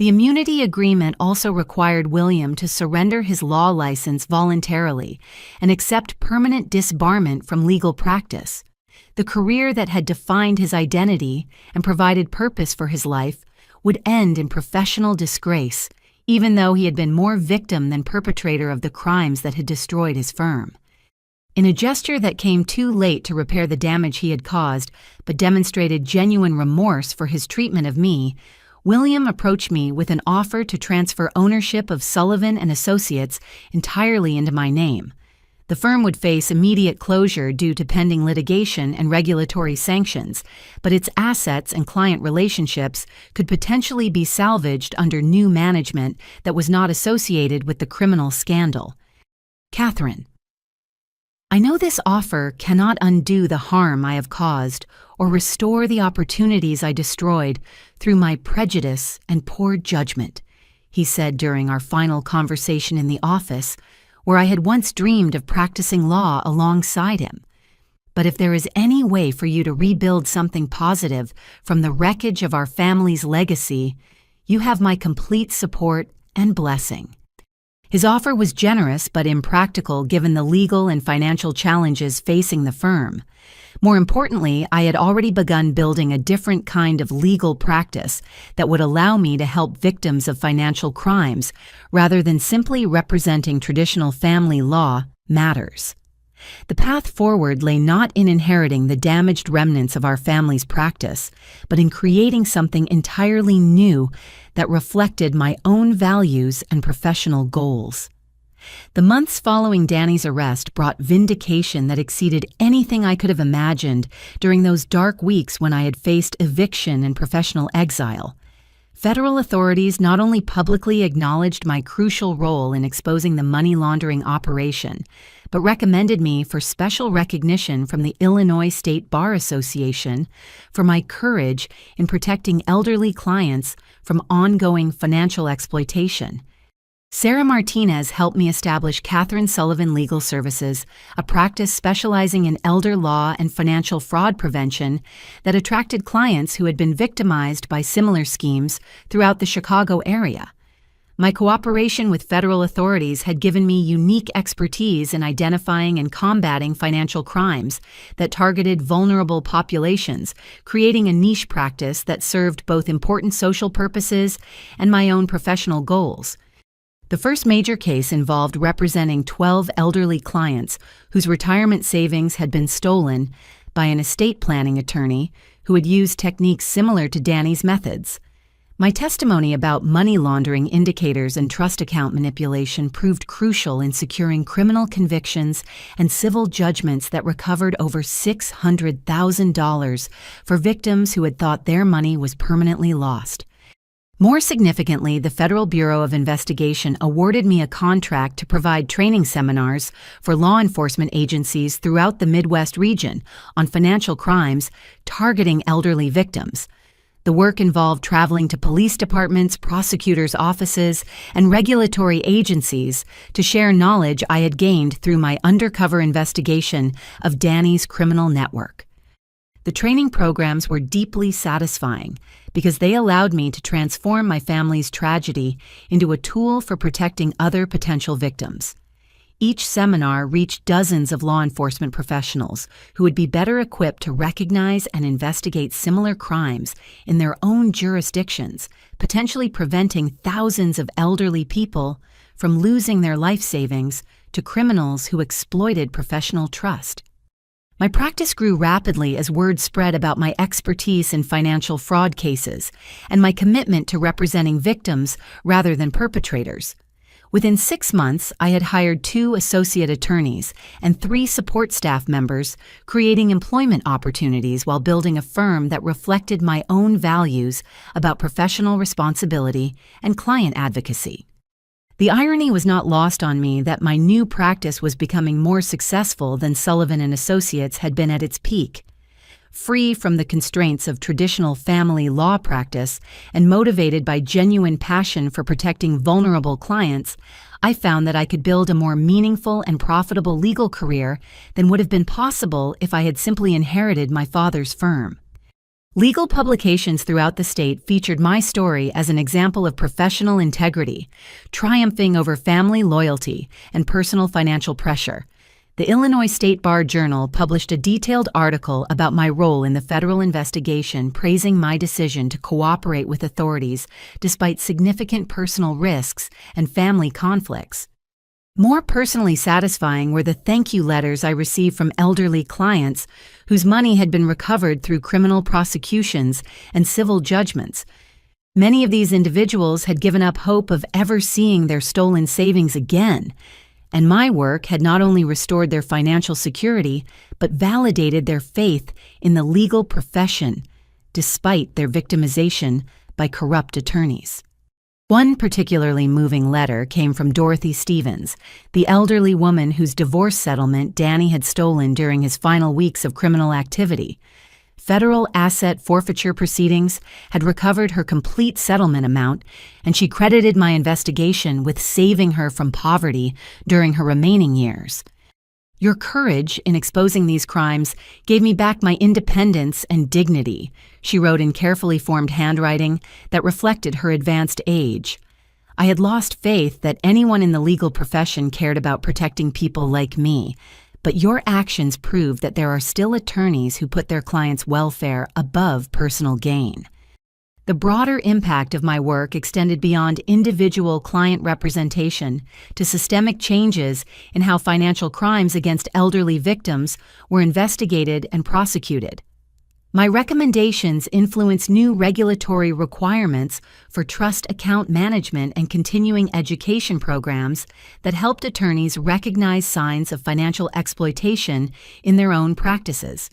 The immunity agreement also required William to surrender his law license voluntarily and accept permanent disbarment from legal practice. The career that had defined his identity and provided purpose for his life would end in professional disgrace, even though he had been more victim than perpetrator of the crimes that had destroyed his firm. In a gesture that came too late to repair the damage he had caused, but demonstrated genuine remorse for his treatment of me, William approached me with an offer to transfer ownership of Sullivan and Associates entirely into my name. The firm would face immediate closure due to pending litigation and regulatory sanctions, but its assets and client relationships could potentially be salvaged under new management that was not associated with the criminal scandal. Catherine, I know this offer cannot undo the harm I have caused or restore the opportunities I destroyed through my prejudice and poor judgment, he said during our final conversation in the office, where I had once dreamed of practicing law alongside him. But if there is any way for you to rebuild something positive from the wreckage of our family's legacy, you have my complete support and blessing. His offer was generous but impractical given the legal and financial challenges facing the firm. More importantly, I had already begun building a different kind of legal practice that would allow me to help victims of financial crimes rather than simply representing traditional family law matters. The path forward lay not in inheriting the damaged remnants of our family's practice, but in creating something entirely new that reflected my own values and professional goals. The months following Danny's arrest brought vindication that exceeded anything I could have imagined during those dark weeks when I had faced eviction and professional exile. Federal authorities not only publicly acknowledged my crucial role in exposing the money laundering operation, but recommended me for special recognition from the Illinois State Bar Association for my courage in protecting elderly clients from ongoing financial exploitation. Sarah Martinez helped me establish Catherine Sullivan Legal Services, a practice specializing in elder law and financial fraud prevention that attracted clients who had been victimized by similar schemes throughout the Chicago area. My cooperation with federal authorities had given me unique expertise in identifying and combating financial crimes that targeted vulnerable populations, creating a niche practice that served both important social purposes and my own professional goals. The first major case involved representing 12 elderly clients whose retirement savings had been stolen by an estate planning attorney who had used techniques similar to Danny's methods. My testimony about money laundering indicators and trust account manipulation proved crucial in securing criminal convictions and civil judgments that recovered over $600,000 for victims who had thought their money was permanently lost. More significantly, the Federal Bureau of Investigation awarded me a contract to provide training seminars for law enforcement agencies throughout the Midwest region on financial crimes targeting elderly victims. The work involved traveling to police departments, prosecutors' offices, and regulatory agencies to share knowledge I had gained through my undercover investigation of Danny's criminal network. The training programs were deeply satisfying because they allowed me to transform my family's tragedy into a tool for protecting other potential victims. Each seminar reached dozens of law enforcement professionals who would be better equipped to recognize and investigate similar crimes in their own jurisdictions, potentially preventing thousands of elderly people from losing their life savings to criminals who exploited professional trust. My practice grew rapidly as word spread about my expertise in financial fraud cases and my commitment to representing victims rather than perpetrators. Within 6 months, I had hired 2 associate attorneys and 3 support staff members, creating employment opportunities while building a firm that reflected my own values about professional responsibility and client advocacy. The irony was not lost on me that my new practice was becoming more successful than Sullivan & Associates had been at its peak. Free from the constraints of traditional family law practice and motivated by genuine passion for protecting vulnerable clients, I found that I could build a more meaningful and profitable legal career than would have been possible if I had simply inherited my father's firm. Legal publications throughout the state featured my story as an example of professional integrity, triumphing over family loyalty and personal financial pressure. The Illinois State Bar Journal published a detailed article about my role in the federal investigation, praising my decision to cooperate with authorities despite significant personal risks and family conflicts. More personally satisfying were the thank you letters I received from elderly clients whose money had been recovered through criminal prosecutions and civil judgments. Many of these individuals had given up hope of ever seeing their stolen savings again, and my work had not only restored their financial security, but validated their faith in the legal profession, despite their victimization by corrupt attorneys. One particularly moving letter came from Dorothy Stevens, the elderly woman whose divorce settlement Danny had stolen during his final weeks of criminal activity. Federal asset forfeiture proceedings had recovered her complete settlement amount, and she credited my investigation with saving her from poverty during her remaining years. Your courage in exposing these crimes gave me back my independence and dignity, she wrote in carefully formed handwriting that reflected her advanced age. I had lost faith that anyone in the legal profession cared about protecting people like me, but your actions prove that there are still attorneys who put their clients' welfare above personal gain. The broader impact of my work extended beyond individual client representation to systemic changes in how financial crimes against elderly victims were investigated and prosecuted. My recommendations influenced new regulatory requirements for trust account management and continuing education programs that helped attorneys recognize signs of financial exploitation in their own practices.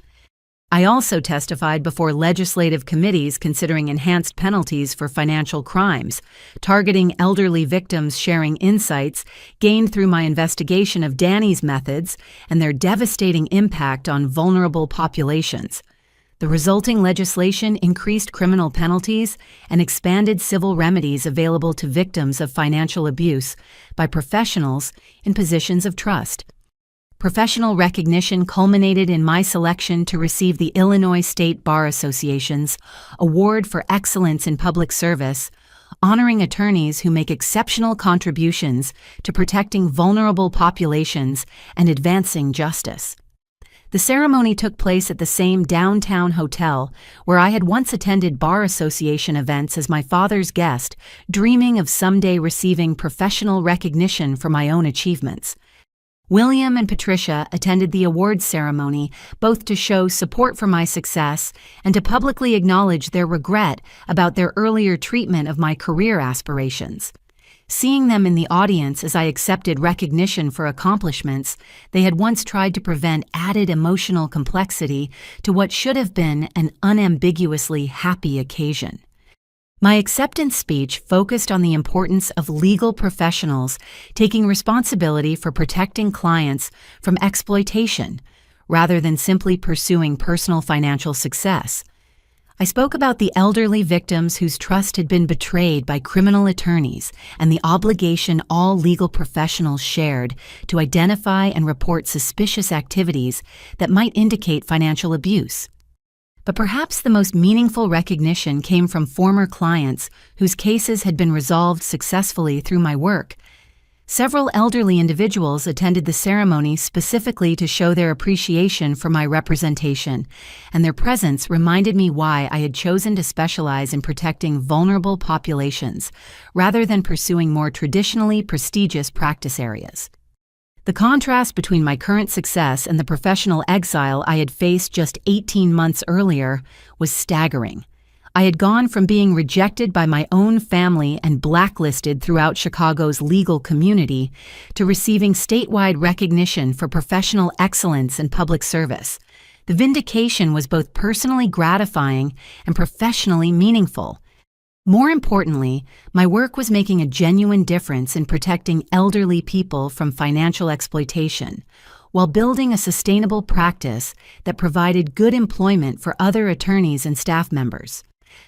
I also testified before legislative committees considering enhanced penalties for financial crimes, targeting elderly victims, sharing insights gained through my investigation of Danny's methods and their devastating impact on vulnerable populations. The resulting legislation increased criminal penalties and expanded civil remedies available to victims of financial abuse by professionals in positions of trust. Professional recognition culminated in my selection to receive the Illinois State Bar Association's Award for Excellence in Public Service, honoring attorneys who make exceptional contributions to protecting vulnerable populations and advancing justice. The ceremony took place at the same downtown hotel where I had once attended Bar Association events as my father's guest, dreaming of someday receiving professional recognition for my own achievements. William and Patricia attended the awards ceremony, both to show support for my success and to publicly acknowledge their regret about their earlier treatment of my career aspirations. Seeing them in the audience as I accepted recognition for accomplishments they had once tried to prevent added emotional complexity to what should have been an unambiguously happy occasion. My acceptance speech focused on the importance of legal professionals taking responsibility for protecting clients from exploitation, rather than simply pursuing personal financial success. I spoke about the elderly victims whose trust had been betrayed by criminal attorneys and the obligation all legal professionals shared to identify and report suspicious activities that might indicate financial abuse. But perhaps the most meaningful recognition came from former clients whose cases had been resolved successfully through my work. Several elderly individuals attended the ceremony specifically to show their appreciation for my representation, and their presence reminded me why I had chosen to specialize in protecting vulnerable populations, rather than pursuing more traditionally prestigious practice areas. The contrast between my current success and the professional exile I had faced just 18 months earlier was staggering. I had gone from being rejected by my own family and blacklisted throughout Chicago's legal community to receiving statewide recognition for professional excellence and public service. The vindication was both personally gratifying and professionally meaningful. More importantly, my work was making a genuine difference in protecting elderly people from financial exploitation, while building a sustainable practice that provided good employment for other attorneys and staff members.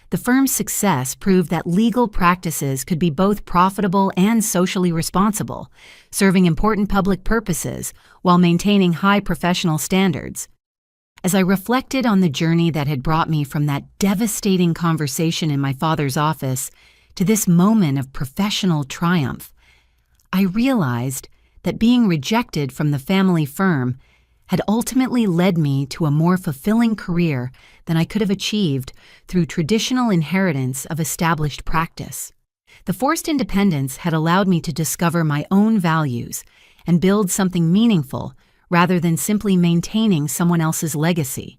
The firm's success proved that legal practices could be both profitable and socially responsible, serving important public purposes while maintaining high professional standards. As I reflected on the journey that had brought me from that devastating conversation in my father's office to this moment of professional triumph, I realized that being rejected from the family firm had ultimately led me to a more fulfilling career than I could have achieved through traditional inheritance of established practice. The forced independence had allowed me to discover my own values and build something meaningful rather than simply maintaining someone else's legacy.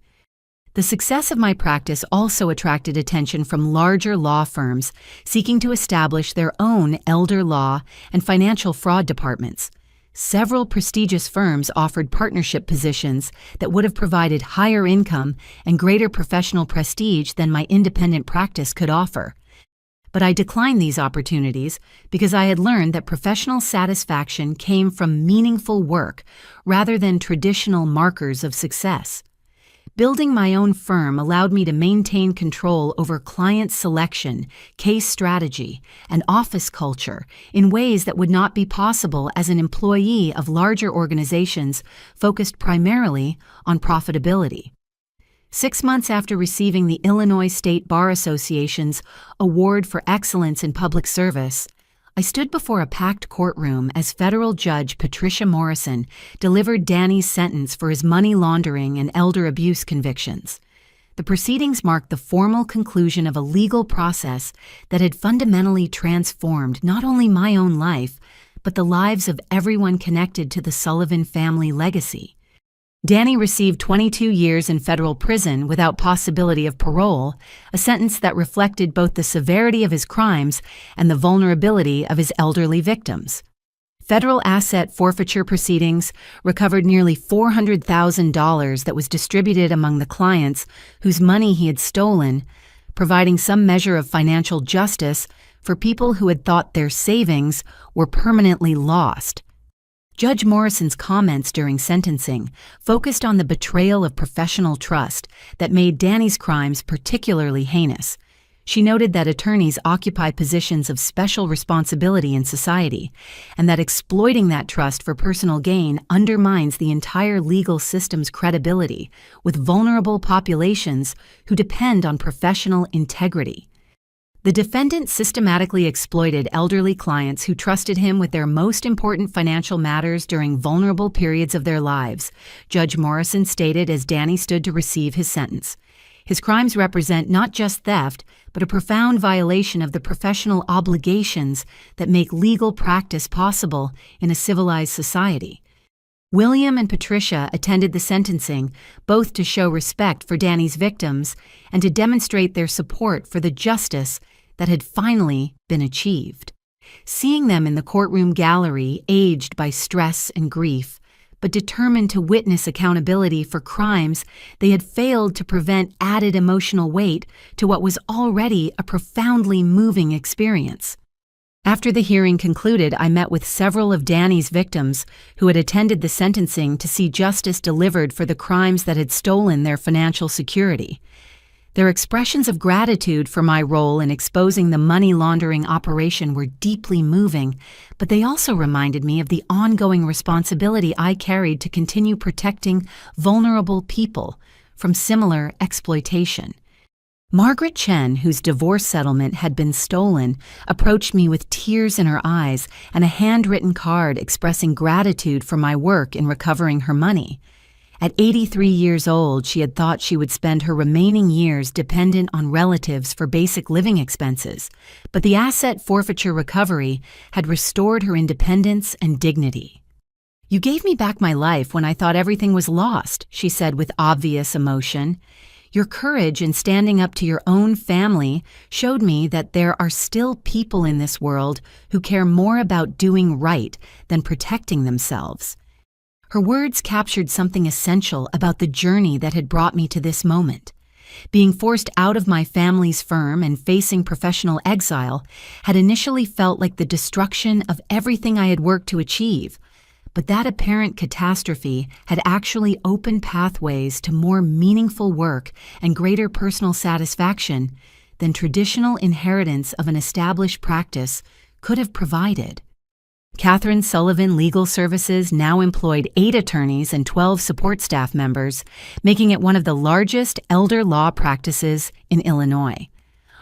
The success of my practice also attracted attention from larger law firms seeking to establish their own elder law and financial fraud departments. Several prestigious firms offered partnership positions that would have provided higher income and greater professional prestige than my independent practice could offer. But I declined these opportunities because I had learned that professional satisfaction came from meaningful work rather than traditional markers of success. Building my own firm allowed me to maintain control over client selection, case strategy, and office culture in ways that would not be possible as an employee of larger organizations focused primarily on profitability. 6 months after receiving the Illinois State Bar Association's Award for Excellence in Public Service, I stood before a packed courtroom as federal judge Patricia Morrison delivered Danny's sentence for his money laundering and elder abuse convictions. The proceedings marked the formal conclusion of a legal process that had fundamentally transformed not only my own life, but the lives of everyone connected to the Sullivan family legacy. Danny received 22 years in federal prison without possibility of parole, a sentence that reflected both the severity of his crimes and the vulnerability of his elderly victims. Federal asset forfeiture proceedings recovered nearly $400,000 that was distributed among the clients whose money he had stolen, providing some measure of financial justice for people who had thought their savings were permanently lost. Judge Morrison's comments during sentencing focused on the betrayal of professional trust that made Danny's crimes particularly heinous. She noted that attorneys occupy positions of special responsibility in society, and that exploiting that trust for personal gain undermines the entire legal system's credibility with vulnerable populations who depend on professional integrity. The defendant systematically exploited elderly clients who trusted him with their most important financial matters during vulnerable periods of their lives, Judge Morrison stated as Danny stood to receive his sentence. His crimes represent not just theft, but a profound violation of the professional obligations that make legal practice possible in a civilized society. William and Patricia attended the sentencing, both to show respect for Danny's victims and to demonstrate their support for the justice that had finally been achieved. Seeing them in the courtroom gallery, aged by stress and grief, but determined to witness accountability for crimes they had failed to prevent, added emotional weight to what was already a profoundly moving experience. After the hearing concluded, I met with several of Danny's victims who had attended the sentencing to see justice delivered for the crimes that had stolen their financial security. Their expressions of gratitude for my role in exposing the money laundering operation were deeply moving, but they also reminded me of the ongoing responsibility I carried to continue protecting vulnerable people from similar exploitation. Margaret Chen, whose divorce settlement had been stolen, approached me with tears in her eyes and a handwritten card expressing gratitude for my work in recovering her money. At 83 years old, she had thought she would spend her remaining years dependent on relatives for basic living expenses, but the asset forfeiture recovery had restored her independence and dignity. "You gave me back my life when I thought everything was lost," she said with obvious emotion. "Your courage in standing up to your own family showed me that there are still people in this world who care more about doing right than protecting themselves." Her words captured something essential about the journey that had brought me to this moment. Being forced out of my family's firm and facing professional exile had initially felt like the destruction of everything I had worked to achieve. But that apparent catastrophe had actually opened pathways to more meaningful work and greater personal satisfaction than traditional inheritance of an established practice could have provided. Catherine Sullivan Legal Services now employed 8 attorneys and 12 support staff members, making it one of the largest elder law practices in Illinois.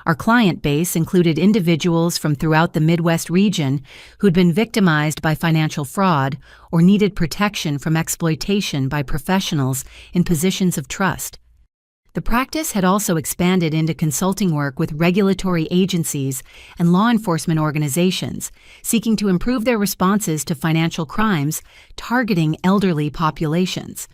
Our client base included individuals from throughout the Midwest region who'd been victimized by financial fraud or needed protection from exploitation by professionals in positions of trust. The practice had also expanded into consulting work with regulatory agencies and law enforcement organizations, seeking to improve their responses to financial crimes targeting elderly populations.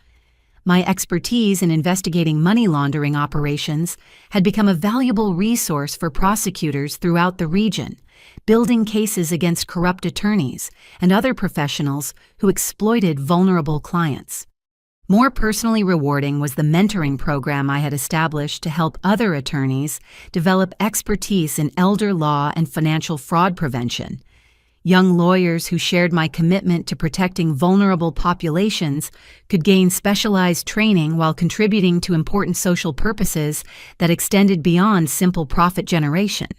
My expertise in investigating money laundering operations had become a valuable resource for prosecutors throughout the region, building cases against corrupt attorneys and other professionals who exploited vulnerable clients. More personally rewarding was the mentoring program I had established to help other attorneys develop expertise in elder law and financial fraud prevention. Young lawyers who shared my commitment to protecting vulnerable populations could gain specialized training while contributing to important social purposes that extended beyond simple profit generation.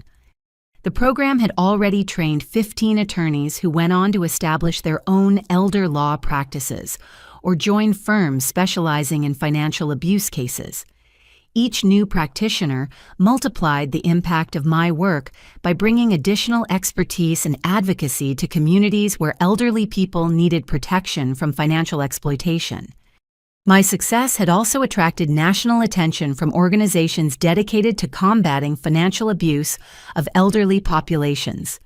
The program had already trained 15 attorneys who went on to establish their own elder law practices or join firms specializing in financial abuse cases. Each new practitioner multiplied the impact of my work by bringing additional expertise and advocacy to communities where elderly people needed protection from financial exploitation. My success had also attracted national attention from organizations dedicated to combating financial abuse of elderly populations.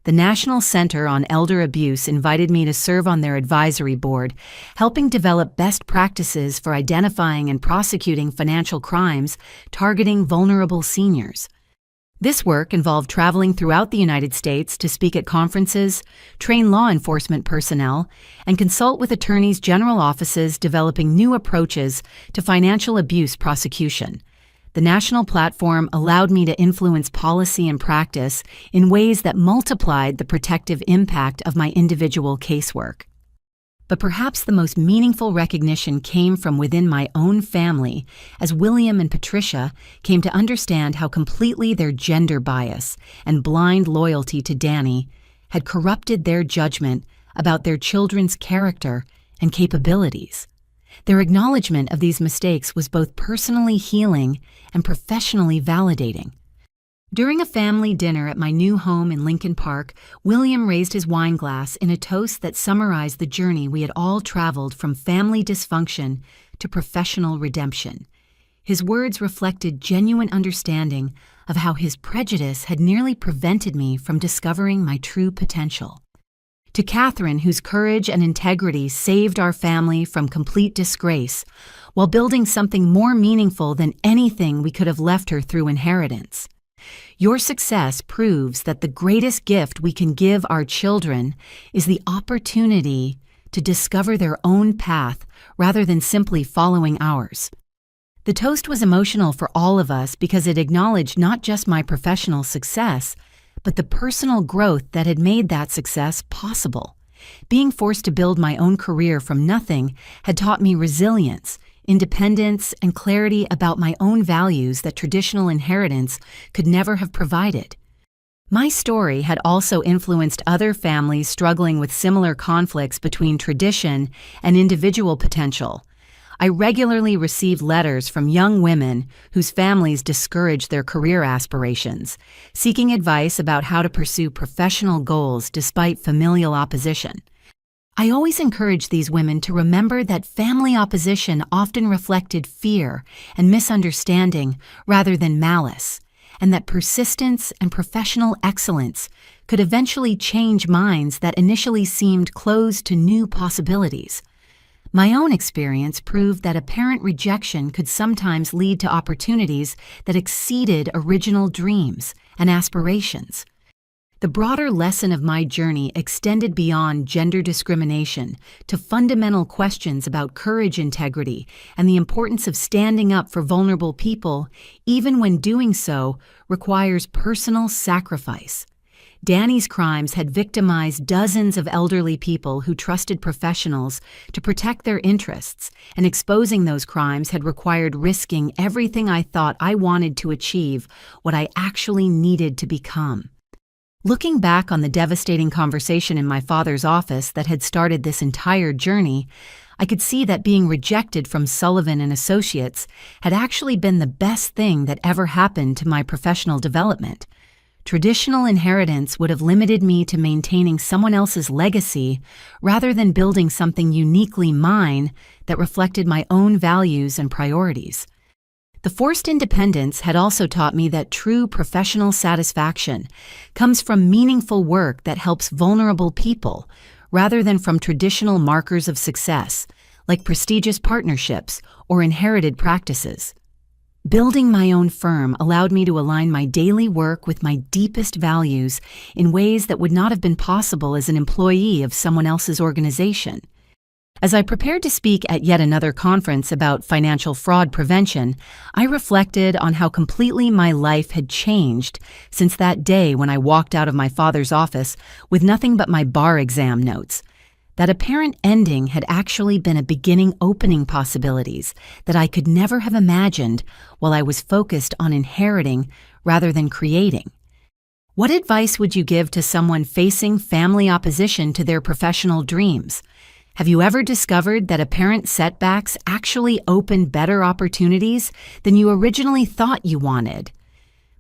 The National Center on Elder Abuse invited me to serve on their advisory board, helping develop best practices for identifying and prosecuting financial crimes targeting vulnerable seniors. This work involved traveling throughout the United States to speak at conferences, train law enforcement personnel, and consult with attorneys' general offices developing new approaches to financial abuse prosecution. The national platform allowed me to influence policy and practice in ways that multiplied the protective impact of my individual casework. But perhaps the most meaningful recognition came from within my own family as William and Patricia came to understand how completely their gender bias and blind loyalty to Danny had corrupted their judgment about their children's character and capabilities. Their acknowledgement of these mistakes was both personally healing and professionally validating. During a family dinner at my new home in Lincoln Park, William raised his wine glass in a toast that summarized the journey we had all traveled from family dysfunction to professional redemption. His words reflected genuine understanding of how his prejudice had nearly prevented me from discovering my true potential. To Catherine, whose courage and integrity saved our family from complete disgrace, while building something more meaningful than anything we could have left her through inheritance. Your success proves that the greatest gift we can give our children is the opportunity to discover their own path rather than simply following ours. The toast was emotional for all of us because it acknowledged not just my professional success, but the personal growth that had made that success possible. Being forced to build my own career from nothing had taught me resilience, independence, and clarity about my own values that traditional inheritance could never have provided. My story had also influenced other families struggling with similar conflicts between tradition and individual potential. I regularly received letters from young women whose families discouraged their career aspirations, seeking advice about how to pursue professional goals despite familial opposition. I always encouraged these women to remember that family opposition often reflected fear and misunderstanding rather than malice, and that persistence and professional excellence could eventually change minds that initially seemed closed to new possibilities. My own experience proved that apparent rejection could sometimes lead to opportunities that exceeded original dreams and aspirations. The broader lesson of my journey extended beyond gender discrimination to fundamental questions about courage, integrity, and the importance of standing up for vulnerable people, even when doing so requires personal sacrifice. Danny's crimes had victimized dozens of elderly people who trusted professionals to protect their interests, and exposing those crimes had required risking everything I thought I wanted to achieve what I actually needed to become. Looking back on the devastating conversation in my father's office that had started this entire journey, I could see that being rejected from Sullivan and Associates had actually been the best thing that ever happened to my professional development. Traditional inheritance would have limited me to maintaining someone else's legacy rather than building something uniquely mine that reflected my own values and priorities. The forced independence had also taught me that true professional satisfaction comes from meaningful work that helps vulnerable people rather than from traditional markers of success, like prestigious partnerships or inherited practices. Building my own firm allowed me to align my daily work with my deepest values in ways that would not have been possible as an employee of someone else's organization. As I prepared to speak at yet another conference about financial fraud prevention, I reflected on how completely my life had changed since that day when I walked out of my father's office with nothing but my bar exam notes. That apparent ending had actually been a beginning opening possibilities that I could never have imagined while I was focused on inheriting rather than creating. What advice would you give to someone facing family opposition to their professional dreams? Have you ever discovered that apparent setbacks actually open better opportunities than you originally thought you wanted?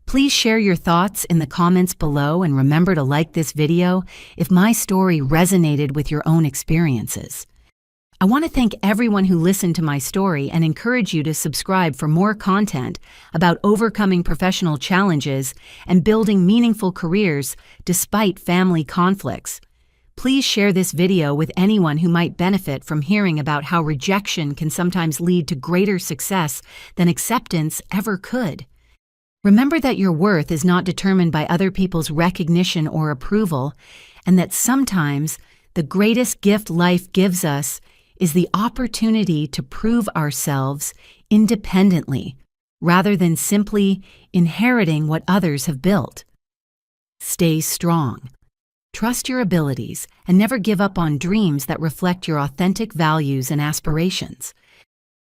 Please share your thoughts in the comments below and remember to like this video if my story resonated with your own experiences. I want to thank everyone who listened to my story and encourage you to subscribe for more content about overcoming professional challenges and building meaningful careers despite family conflicts. Please share this video with anyone who might benefit from hearing about how rejection can sometimes lead to greater success than acceptance ever could. Remember that your worth is not determined by other people's recognition or approval, and that sometimes the greatest gift life gives us is the opportunity to prove ourselves independently, rather than simply inheriting what others have built. Stay strong. Trust your abilities and never give up on dreams that reflect your authentic values and aspirations.